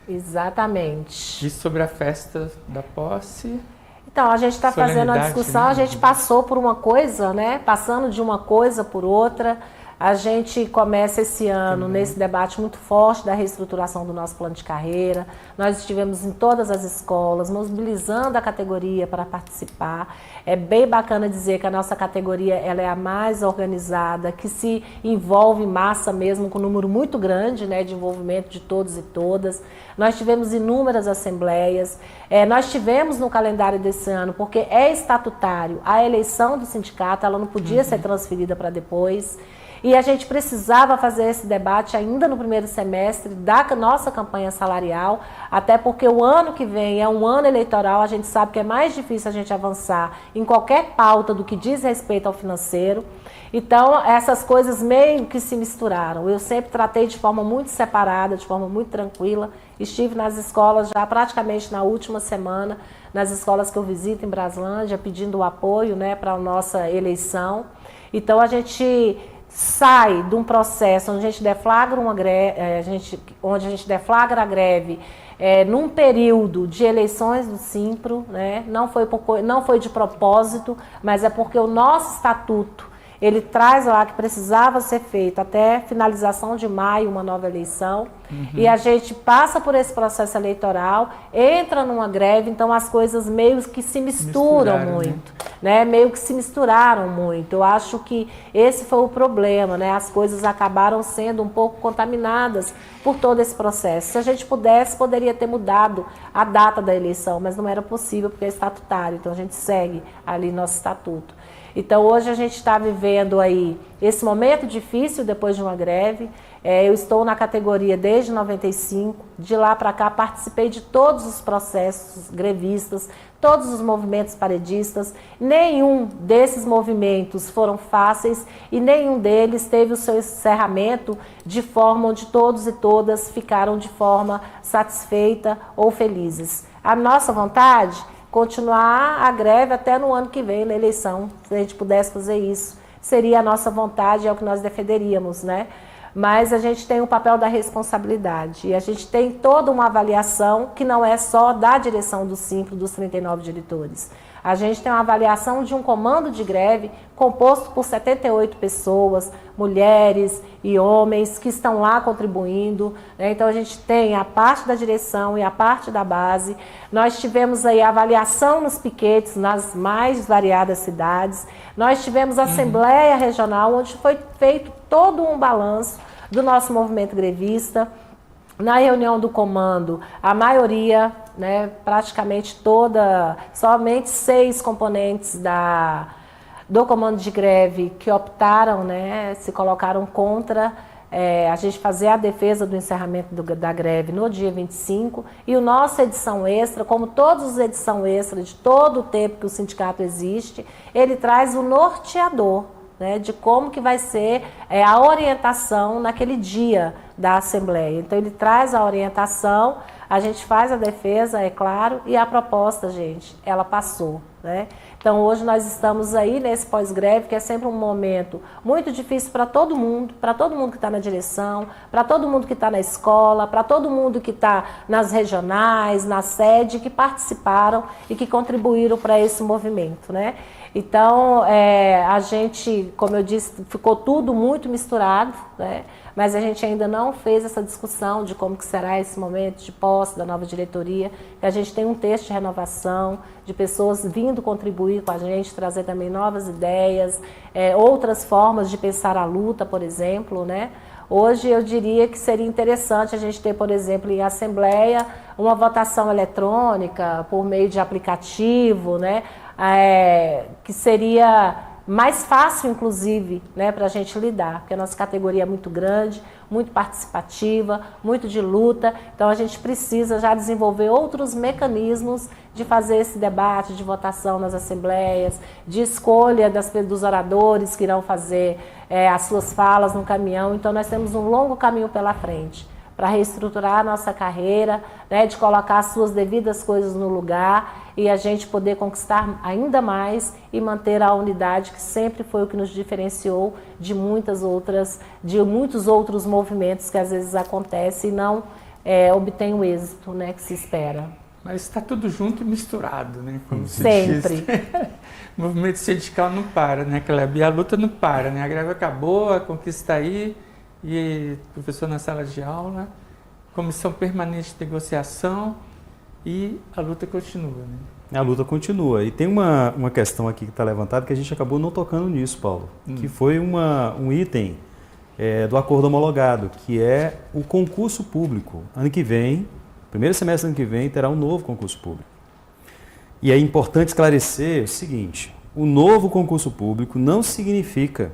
Exatamente. E sobre a festa da posse... Então, a gente está fazendo a discussão, né? A gente passou por uma coisa, né? Passando de uma coisa por outra. A gente começa esse ano nesse debate muito forte da reestruturação do nosso plano de carreira. Nós estivemos em todas as escolas, mobilizando a categoria para participar. É bem bacana dizer que a nossa categoria ela é a mais organizada, que se envolve em massa mesmo, com um número muito grande, né, de envolvimento de todos e todas. Nós tivemos inúmeras assembleias. Nós tivemos no calendário desse ano, porque é estatutário, a eleição do sindicato ela não podia ser transferida para depois. E a gente precisava fazer esse debate ainda no primeiro semestre da nossa campanha salarial, até porque o ano que vem é um ano eleitoral, a gente sabe que é mais difícil a gente avançar em qualquer pauta do que diz respeito ao financeiro. Então, essas coisas meio que se misturaram. Eu sempre tratei de forma muito separada, de forma muito tranquila. Estive nas escolas já praticamente na última semana, nas escolas que eu visito em Braslândia, pedindo o apoio, né, para a nossa eleição. Então, a gente sai de um processo onde a gente deflagra uma greve, onde a gente deflagra a greve num período de eleições do Simpro, né? Não foi de propósito, mas é porque o nosso estatuto ele traz lá que precisava ser feito até finalização de maio uma nova eleição. E a gente passa por esse processo eleitoral, entra numa greve, então as coisas meio que se misturam muito, né? Meio que se misturaram muito. Eu acho que esse foi o problema, né? As coisas acabaram sendo um pouco contaminadas por todo esse processo. Se a gente pudesse, poderia ter mudado a data da eleição, mas não era possível porque é estatutário, então a gente segue ali nosso estatuto. Então, hoje a gente está vivendo aí esse momento difícil depois de uma greve. Eu estou na categoria desde 95, de lá para cá participei de todos os processos grevistas, todos os movimentos paredistas. Nenhum desses movimentos foram fáceis e nenhum deles teve o seu encerramento de forma onde todos e todas ficaram de forma satisfeita ou felizes. A nossa vontade continuar a greve até no ano que vem, na eleição. Se a gente pudesse fazer isso, seria a nossa vontade, é o que nós defenderíamos, né? Mas a gente tem o papel da responsabilidade e a gente tem toda uma avaliação que não é só da direção do Simpro, dos 39 diretores. A gente tem uma avaliação de um comando de greve composto por 78 pessoas, mulheres e homens que estão lá contribuindo, né? Então a gente tem a parte da direção e a parte da base. Nós tivemos aí a avaliação nos piquetes nas mais variadas cidades. Nós tivemos a Assembleia Regional, onde foi feito todo um balanço do nosso movimento grevista. Na reunião do comando, a maioria, né, praticamente toda, somente 6 componentes do comando de greve que optaram, né, se colocaram contra a gente fazer a defesa do encerramento da greve no dia 25, e o nosso edição extra, como todos os edição extra de todo o tempo que o sindicato existe, ele traz o norteador, né, de como que vai ser a orientação naquele dia da Assembleia. Então ele traz a orientação, a gente faz a defesa, é claro, e a proposta, gente, ela passou, né? Então hoje nós estamos aí nesse pós-greve, que é sempre um momento muito difícil para todo mundo que está na direção, para todo mundo que está na escola, para todo mundo que está nas regionais, na sede, que participaram e que contribuíram para esse movimento, né? Então, a gente, como eu disse, ficou tudo muito misturado, né? Mas a gente ainda não fez essa discussão de como que será esse momento de posse da nova diretoria. A gente tem um texto de renovação, de pessoas vindo contribuir com a gente, trazer também novas ideias, outras formas de pensar a luta, por exemplo, né? Hoje eu diria que seria interessante a gente ter, por exemplo, em assembleia, uma votação eletrônica por meio de aplicativo, né? Que seria mais fácil, inclusive, né, para a gente lidar, porque a nossa categoria é muito grande, muito participativa, muito de luta, então a gente precisa já desenvolver outros mecanismos de fazer esse debate, de votação nas assembleias, de escolha dos oradores que irão fazer as suas falas no caminhão. Então nós temos um longo caminho pela frente para reestruturar a nossa carreira, né, de colocar as suas devidas coisas no lugar e a gente poder conquistar ainda mais e manter a unidade que sempre foi o que nos diferenciou de muitos outros movimentos que às vezes acontecem e não obtêm o êxito, né, que se espera. Mas está tudo junto e misturado, né? Como se sempre. Diz. O movimento sindical não para, né, Kleber? E a luta não para, né? A greve acabou, a conquista está aí. E professor na sala de aula, comissão permanente de negociação e a luta continua, né? A luta continua. E tem uma questão aqui que está levantada que a gente acabou não tocando nisso, Paulo, que foi um item do acordo homologado, que é o concurso público. Ano que vem, primeiro semestre do ano que vem, terá um novo concurso público. E é importante esclarecer o seguinte, o novo concurso público não significa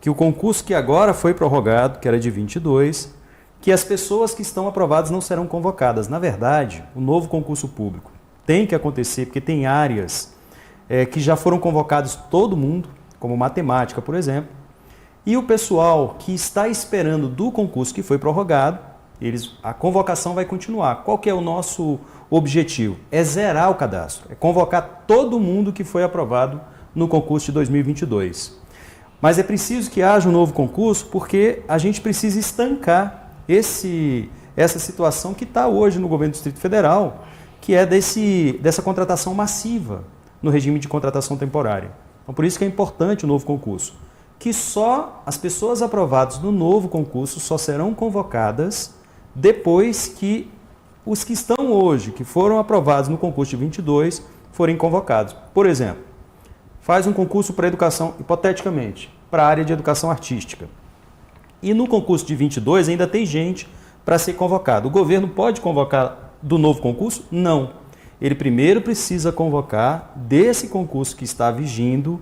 que o concurso que agora foi prorrogado, que era de 22, que as pessoas que estão aprovadas não serão convocadas. Na verdade, o novo concurso público tem que acontecer, porque tem áreas que já foram convocados todo mundo, como matemática, por exemplo, e o pessoal que está esperando do concurso que foi prorrogado, a convocação vai continuar. Qual que é o nosso objetivo? É zerar o cadastro, é convocar todo mundo que foi aprovado no concurso de 2022. Mas é preciso que haja um novo concurso porque a gente precisa estancar essa situação que está hoje no governo do Distrito Federal, que é dessa contratação massiva no regime de contratação temporária. Então, por isso que é importante o novo concurso, que só as pessoas aprovadas no novo concurso só serão convocadas depois que os que estão hoje, que foram aprovados no concurso de 22, forem convocados. Por exemplo, faz um concurso para educação, hipoteticamente, para a área de educação artística. E no concurso de 22 ainda tem gente para ser convocado. O governo pode convocar do novo concurso? Não. Ele primeiro precisa convocar desse concurso que está vigindo,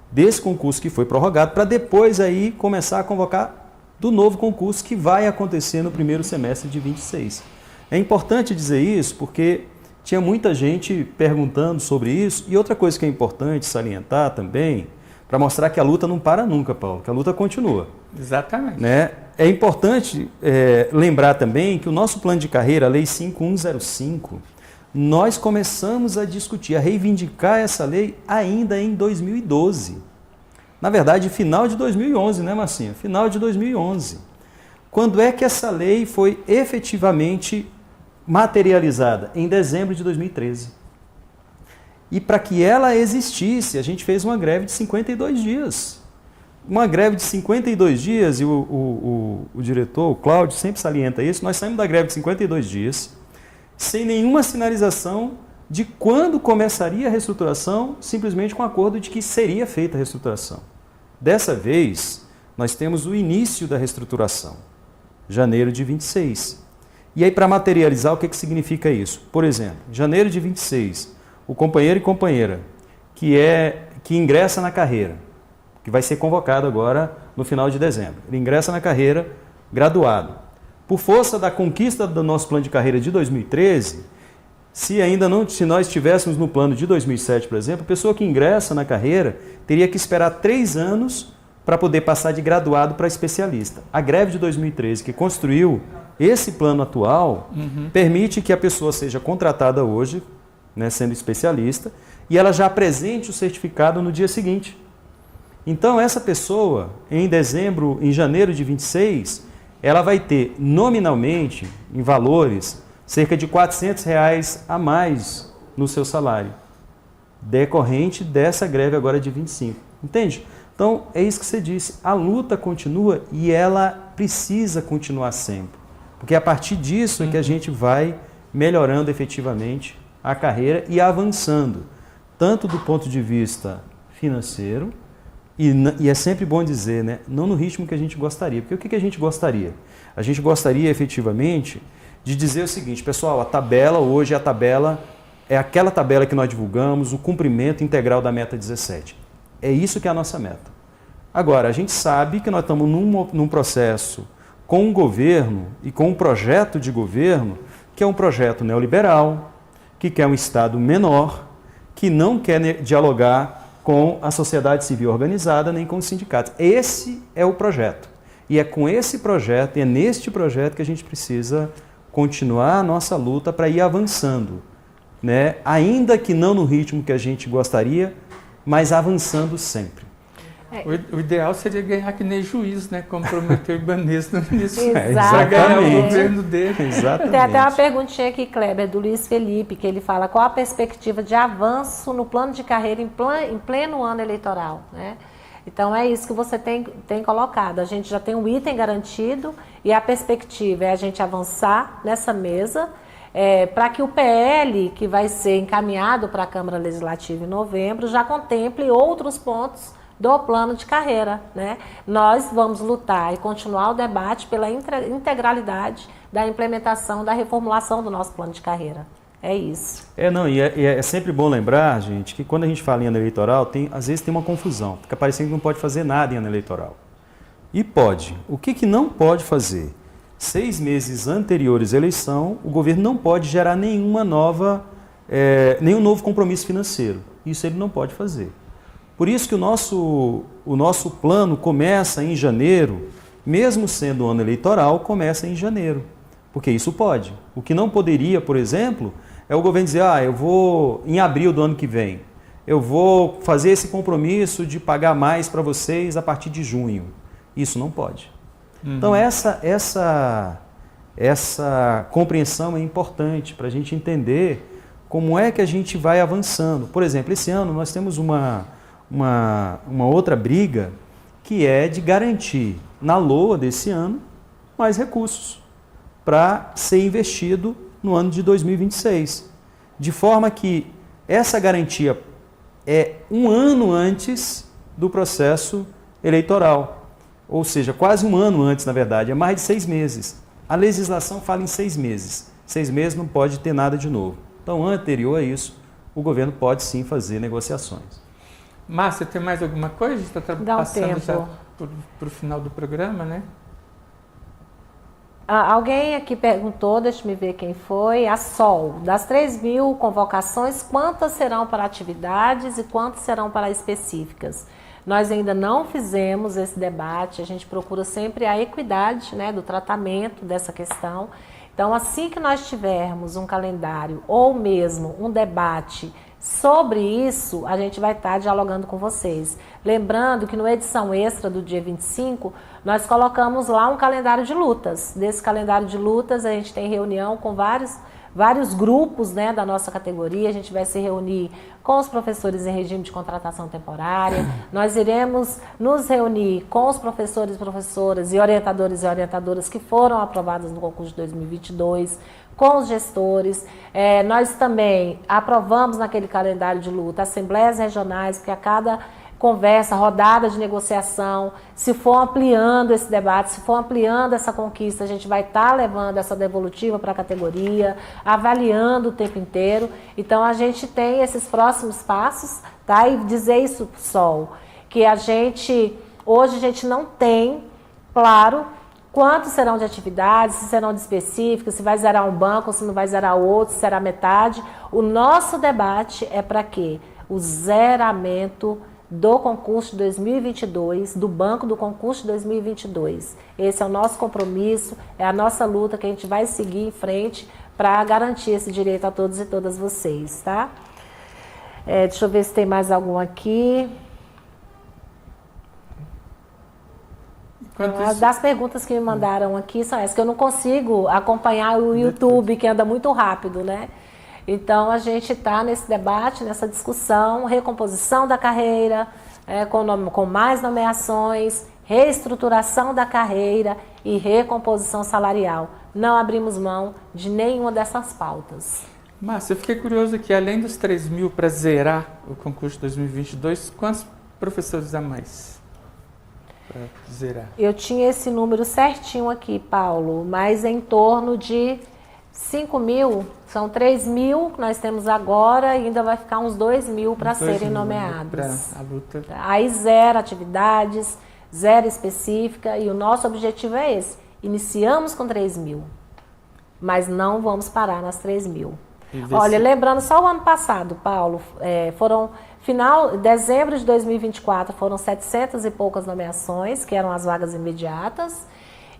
desse concurso que foi prorrogado, para depois aí começar a convocar do novo concurso que vai acontecer no primeiro semestre de 26. É importante dizer isso porque tinha muita gente perguntando sobre isso. E outra coisa que é importante salientar também, para mostrar que a luta não para nunca, Paulo, que a luta continua. Exatamente. Né? É importante lembrar também que o nosso plano de carreira, a Lei 5105, nós começamos a discutir, a reivindicar essa lei ainda em 2012. Na verdade, final de 2011, né, Marcinha? Final de 2011. Quando é que essa lei foi efetivamente materializada? Em dezembro de 2013. E para que ela existisse, a gente fez uma greve de 52 dias. Uma greve de 52 dias, e o diretor, o Cláudio, sempre salienta isso, nós saímos da greve de 52 dias, sem nenhuma sinalização de quando começaria a reestruturação, simplesmente com o acordo de que seria feita a reestruturação. Dessa vez, nós temos o início da reestruturação, janeiro de 26. E aí, para materializar, o que significa isso? Por exemplo, janeiro de 26, o companheiro e companheira que ingressa na carreira, que vai ser convocado agora no final de dezembro. Ele ingressa na carreira graduado. Por força da conquista do nosso plano de carreira de 2013, se nós estivéssemos no plano de 2007, por exemplo, a pessoa que ingressa na carreira teria que esperar 3 anos para poder passar de graduado para especialista. A greve de 2013, que construiu esse plano atual, permite que a pessoa seja contratada hoje, né, sendo especialista, e ela já apresente o certificado no dia seguinte. Então, essa pessoa, em janeiro de 26, ela vai ter, nominalmente, em valores, cerca de R$400 a mais no seu salário, decorrente dessa greve agora de 25. Entende? Então, é isso que você disse, a luta continua e ela precisa continuar sempre, porque é a partir disso é que a gente vai melhorando efetivamente a carreira e avançando, tanto do ponto de vista financeiro, e é sempre bom dizer, né, não no ritmo que a gente gostaria, porque o que a gente gostaria? A gente gostaria efetivamente de dizer o seguinte, pessoal, a tabela hoje é aquela tabela que nós divulgamos, o cumprimento integral da meta 17. É isso que é a nossa meta. Agora, a gente sabe que nós estamos num processo com um governo e com um projeto de governo que é um projeto neoliberal, que quer um Estado menor, que não quer dialogar com a sociedade civil organizada nem com os sindicatos. Esse é o projeto. E é com esse projeto, e é neste projeto que a gente precisa continuar a nossa luta para ir avançando, né? Ainda que não no ritmo que a gente gostaria, mas avançando sempre. O ideal seria ganhar que nem juiz, né? Como prometeu o Ibanez no início. Exatamente. O governo dele. Exatamente. Tem até uma perguntinha aqui, Kleber, do Luiz Felipe, que ele fala qual a perspectiva de avanço no plano de carreira em pleno ano eleitoral, né? Então é isso que você tem colocado. A gente já tem um item garantido e a perspectiva é a gente avançar nessa mesa para que o PL, que vai ser encaminhado para a Câmara Legislativa em novembro, já contemple outros pontos do plano de carreira, né? Nós vamos lutar e continuar o debate pela integralidade da implementação, da reformulação do nosso plano de carreira. É isso. É sempre bom lembrar, gente, que quando a gente fala em ano eleitoral, às vezes tem uma confusão. Fica parecendo que não pode fazer nada em ano eleitoral. E pode. O que não pode fazer? 6 meses anteriores à eleição, o governo não pode gerar nenhum novo compromisso financeiro. Isso ele não pode fazer. Por isso que o nosso plano começa em janeiro, mesmo sendo ano eleitoral, começa em janeiro, porque isso pode. O que não poderia, por exemplo, é o governo dizer, eu vou, em abril do ano que vem, eu vou fazer esse compromisso de pagar mais para vocês a partir de junho. Isso não pode. Então essa compreensão é importante para a gente entender como é que a gente vai avançando. Por exemplo, esse ano nós temos uma outra briga que é de garantir na LOA desse ano mais recursos para ser investido no ano de 2026. De forma que essa garantia é um ano antes do processo eleitoral. Ou seja, quase um ano antes, na verdade, é mais de 6 meses. A legislação fala em 6 meses. 6 meses não pode ter nada de novo. Então, anterior a isso, o governo pode sim fazer negociações. Márcia, tem mais alguma coisa? Está passando já para o final do programa, né? Alguém aqui perguntou, deixa eu ver quem foi, a Sol, das 3.000 convocações, quantas serão para atividades e quantas serão para específicas? Nós ainda não fizemos esse debate, a gente procura sempre a equidade, né, do tratamento dessa questão. Então, assim que nós tivermos um calendário ou mesmo um debate sobre isso, a gente vai estar dialogando com vocês. Lembrando que no edição extra do dia 25, nós colocamos lá um calendário de lutas. Desse calendário de lutas, a gente tem reunião com vários grupos, né, da nossa categoria. A gente vai se reunir com os professores em regime de contratação temporária. Nós iremos nos reunir com os professores, professoras e orientadoras que foram aprovados no concurso de 2022, com os gestores. Nós também aprovamos naquele calendário de luta assembleias regionais, porque a cada conversa, rodada de negociação, se for ampliando esse debate, se for ampliando essa conquista, a gente vai estar levando essa devolutiva para a categoria, avaliando o tempo inteiro. Então, a gente tem esses próximos passos, tá? E dizer isso, Sol, que hoje a gente não tem, claro, quantos serão de atividades, se serão de específicas, se vai zerar um banco, se não vai zerar o outro, se será metade. O nosso debate é para quê? O zeramento do concurso de 2022, do banco do concurso de 2022. Esse é o nosso compromisso, é a nossa luta que a gente vai seguir em frente para garantir esse direito a todos e todas vocês, tá? Deixa eu ver se tem mais algum aqui. Das perguntas que me mandaram aqui são essas, que eu não consigo acompanhar o YouTube, que anda muito rápido, né? Então, a gente está nesse debate, nessa discussão, recomposição da carreira, com mais nomeações, reestruturação da carreira e recomposição salarial. Não abrimos mão de nenhuma dessas pautas. Márcia, eu fiquei curioso aqui, além dos 3.000 para zerar o concurso de 2022, quantos professores a mais para zerar? Eu tinha esse número certinho aqui, Paulo, mas em torno de 5.000, são 3.000 que nós temos agora e ainda vai ficar uns 2.000 para serem nomeados. A luta. Aí zero atividades, zero específica e o nosso objetivo é esse. Iniciamos com 3.000, mas não vamos parar nas 3.000. Olha, lembrando só o ano passado, Paulo, dezembro de 2024 foram 700 e poucas nomeações, que eram as vagas imediatas.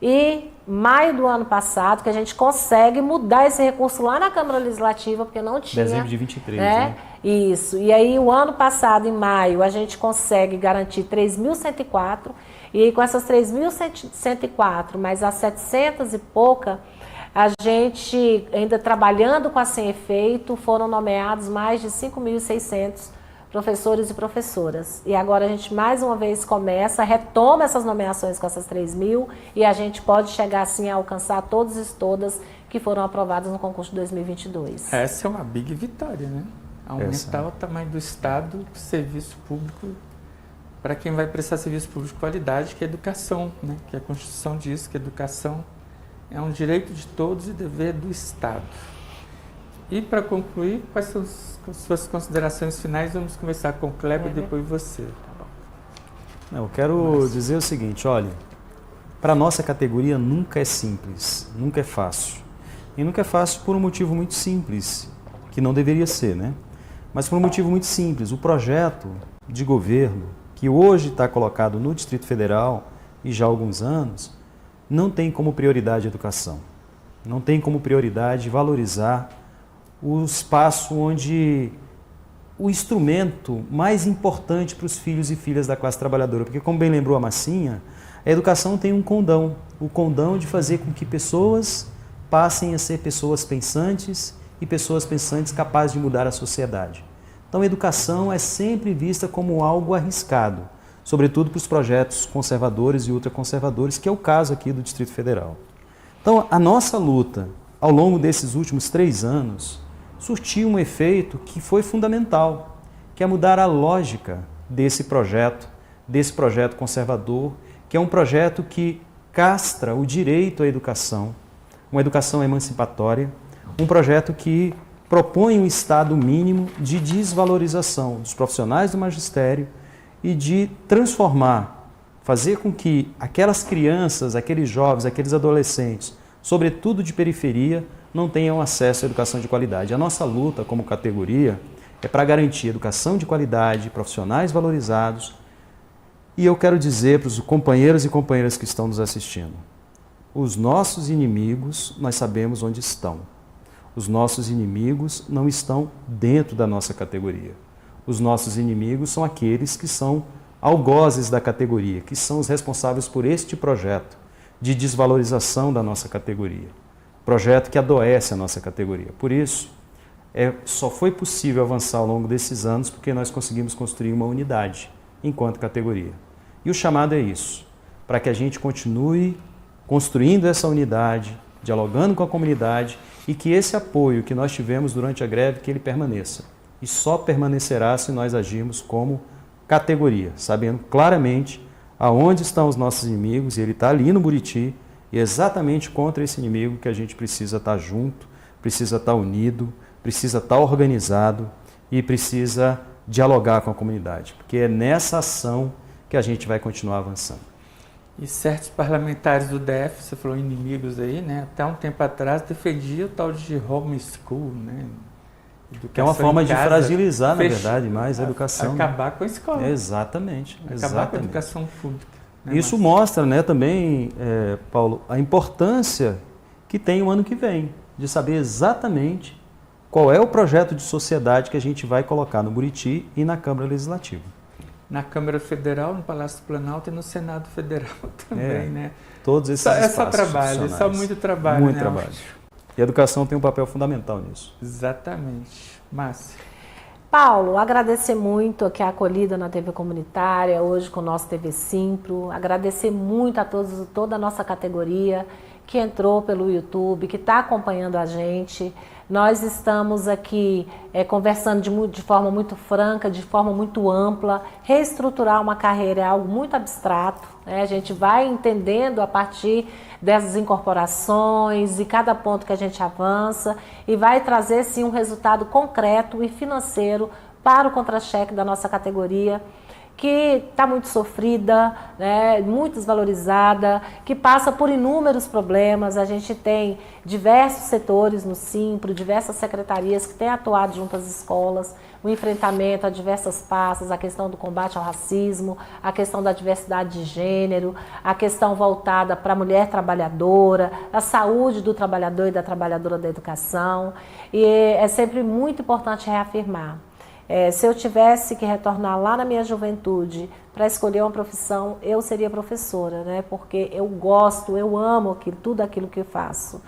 E maio do ano passado, que a gente consegue mudar esse recurso lá na Câmara Legislativa, porque não tinha... Dezembro de 23, né? Isso. E aí, o ano passado, em maio, a gente consegue garantir 3.104. E aí, com essas 3.104, mais as 700 e pouca, a gente, ainda trabalhando com a sem efeito, foram nomeados mais de 5.600 professores e professoras. E agora a gente mais uma vez retoma essas nomeações com essas 3.000 e a gente pode chegar assim a alcançar todos e todas que foram aprovadas no concurso de 2022. Essa é uma big vitória, né? Aumentar o tamanho do Estado, do serviço público, para quem vai prestar serviço público de qualidade, que é a educação, né? Que a Constituição diz que a educação é um direito de todos e dever do Estado. E para concluir, quais são as suas considerações finais? Vamos conversar com o Kleber e depois você. Eu quero dizer o seguinte, olha, para a nossa categoria nunca é simples, nunca é fácil. E nunca é fácil por um motivo muito simples, que não deveria ser, né? Mas por um motivo muito simples, o projeto de governo que hoje está colocado no Distrito Federal e já há alguns anos, não tem como prioridade a educação. Não tem como prioridade valorizar o espaço onde o instrumento mais importante para os filhos e filhas da classe trabalhadora. Porque, como bem lembrou a Massinha, a educação tem um condão. O condão de fazer com que pessoas passem a ser pessoas pensantes e pessoas pensantes capazes de mudar a sociedade. Então, a educação é sempre vista como algo arriscado, sobretudo para os projetos conservadores e ultraconservadores, que é o caso aqui do Distrito Federal. Então, a nossa luta, ao longo desses últimos 3 anos, surtiu um efeito que foi fundamental, que é mudar a lógica desse projeto conservador, que é um projeto que castra o direito à educação, uma educação emancipatória, um projeto que propõe um estado mínimo de desvalorização dos profissionais do magistério e de transformar, fazer com que aquelas crianças, aqueles jovens, aqueles adolescentes, sobretudo de periferia, não tenham acesso à educação de qualidade. A nossa luta como categoria é para garantir educação de qualidade, profissionais valorizados. E eu quero dizer para os companheiros e companheiras que estão nos assistindo, os nossos inimigos, nós sabemos onde estão. Os nossos inimigos não estão dentro da nossa categoria. Os nossos inimigos são aqueles que são algozes da categoria, que são os responsáveis por este projeto de desvalorização da nossa categoria. Projeto que adoece a nossa categoria. Por isso, só foi possível avançar ao longo desses anos porque nós conseguimos construir uma unidade enquanto categoria. E o chamado é isso, para que a gente continue construindo essa unidade, dialogando com a comunidade e que esse apoio que nós tivemos durante a greve, que ele permaneça. E só permanecerá se nós agirmos como categoria, sabendo claramente aonde estão os nossos inimigos, e ele está ali no Buriti, e é exatamente contra esse inimigo que a gente precisa estar junto, precisa estar unido, precisa estar organizado e precisa dialogar com a comunidade, porque é nessa ação que a gente vai continuar avançando. E certos parlamentares do DF, você falou inimigos aí, né? Até um tempo atrás defendia o tal de homeschool, né? Que é uma forma de fragilizar, na verdade, mais a educação. Acabar com a escola. Exatamente. Acabar com a educação pública. Né? Isso mostra, né, também, Paulo, a importância que tem o ano que vem, de saber exatamente qual é o projeto de sociedade que a gente vai colocar no Buriti e na Câmara Legislativa. Na Câmara Federal, no Palácio do Planalto e no Senado Federal também, né? Todos esses espaços. É só trabalho, é só muito trabalho. Muito né? trabalho. E a educação tem um papel fundamental nisso. Exatamente. Márcia. Paulo, agradecer muito aqui a acolhida na TV Comunitária, hoje com o nosso TV Simpro. Agradecer muito a todos, toda a nossa categoria que entrou pelo YouTube, que está acompanhando a gente. Nós estamos aqui conversando de forma muito franca, de forma muito ampla. Reestruturar uma carreira é algo muito abstrato, né? A gente vai entendendo a partir dessas incorporações e cada ponto que a gente avança e vai trazer sim um resultado concreto e financeiro para o contra-cheque da nossa categoria, que está muito sofrida, né, muito desvalorizada, que passa por inúmeros problemas. A gente tem diversos setores no Simpro, diversas secretarias que têm atuado junto às escolas, o enfrentamento a diversas pastas, a questão do combate ao racismo, a questão da diversidade de gênero, a questão voltada para a mulher trabalhadora, a saúde do trabalhador e da trabalhadora da educação. E é sempre muito importante reafirmar. Se eu tivesse que retornar lá na minha juventude para escolher uma profissão, eu seria professora, né? Porque eu gosto, eu amo tudo aquilo que eu faço.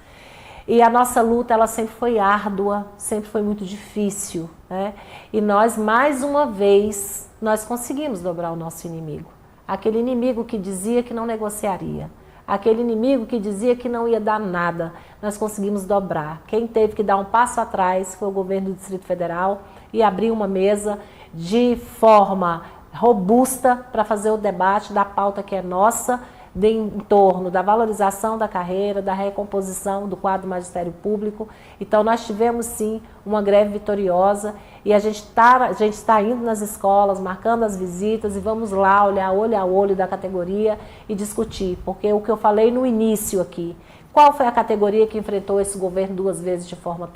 E a nossa luta, ela sempre foi árdua, sempre foi muito difícil, né? E nós, mais uma vez, nós conseguimos dobrar o nosso inimigo. Aquele inimigo que dizia que não negociaria. Aquele inimigo que dizia que não ia dar nada, nós conseguimos dobrar. Quem teve que dar um passo atrás foi o governo do Distrito Federal e abrir uma mesa de forma robusta para fazer o debate da pauta que é nossa, em torno da valorização da carreira, da recomposição do quadro do magistério público. Então nós tivemos sim uma greve vitoriosa e a gente está indo nas escolas, marcando as visitas e vamos lá olhar olho a olho da categoria e discutir, porque o que eu falei no início aqui, qual foi a categoria que enfrentou esse governo 2 vezes de forma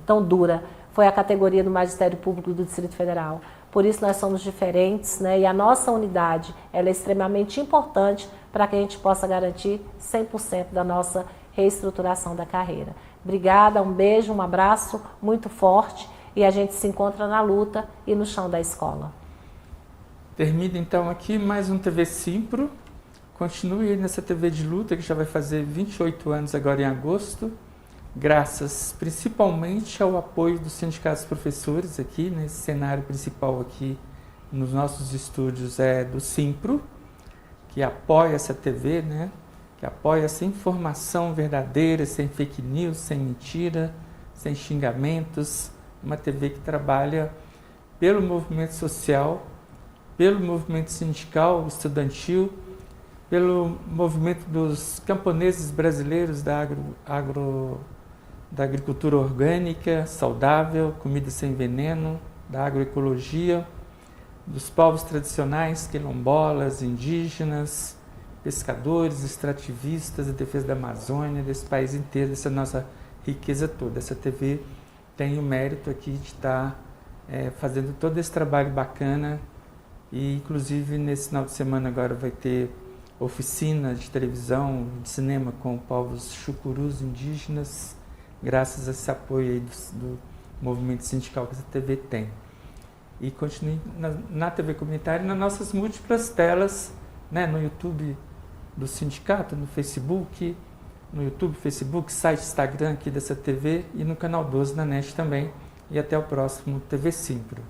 tão dura? Foi a categoria do magistério público do Distrito Federal. Por isso nós somos diferentes, né? E a nossa unidade ela é extremamente importante para que a gente possa garantir 100% da nossa reestruturação da carreira. Obrigada, um beijo, um abraço muito forte e a gente se encontra na luta e no chão da escola. Termina então aqui mais um TV Simpro. Continue nessa TV de luta que já vai fazer 28 anos agora em agosto. Graças principalmente ao apoio dos sindicatos professores aqui, nesse cenário principal aqui nos nossos estúdios do Simpro, que apoia essa TV, né? Que apoia essa informação verdadeira, sem fake news, sem mentira, sem xingamentos, uma TV que trabalha pelo movimento social, pelo movimento sindical, estudantil, pelo movimento dos camponeses brasileiros da agricultura orgânica, saudável, comida sem veneno, da agroecologia, dos povos tradicionais, quilombolas, indígenas, pescadores, extrativistas, a defesa da Amazônia, desse país inteiro, dessa nossa riqueza toda. Essa TV tem o mérito aqui de estar fazendo todo esse trabalho bacana e, inclusive, nesse final de semana agora vai ter oficina de televisão, de cinema com povos chucurus indígenas, graças a esse apoio aí do movimento sindical que essa TV tem. E continue na TV Comunitária e nas nossas múltiplas telas, né, no YouTube do sindicato, no Facebook, site, Instagram aqui dessa TV e no canal 12 na NET também, e até o próximo TV Simpro.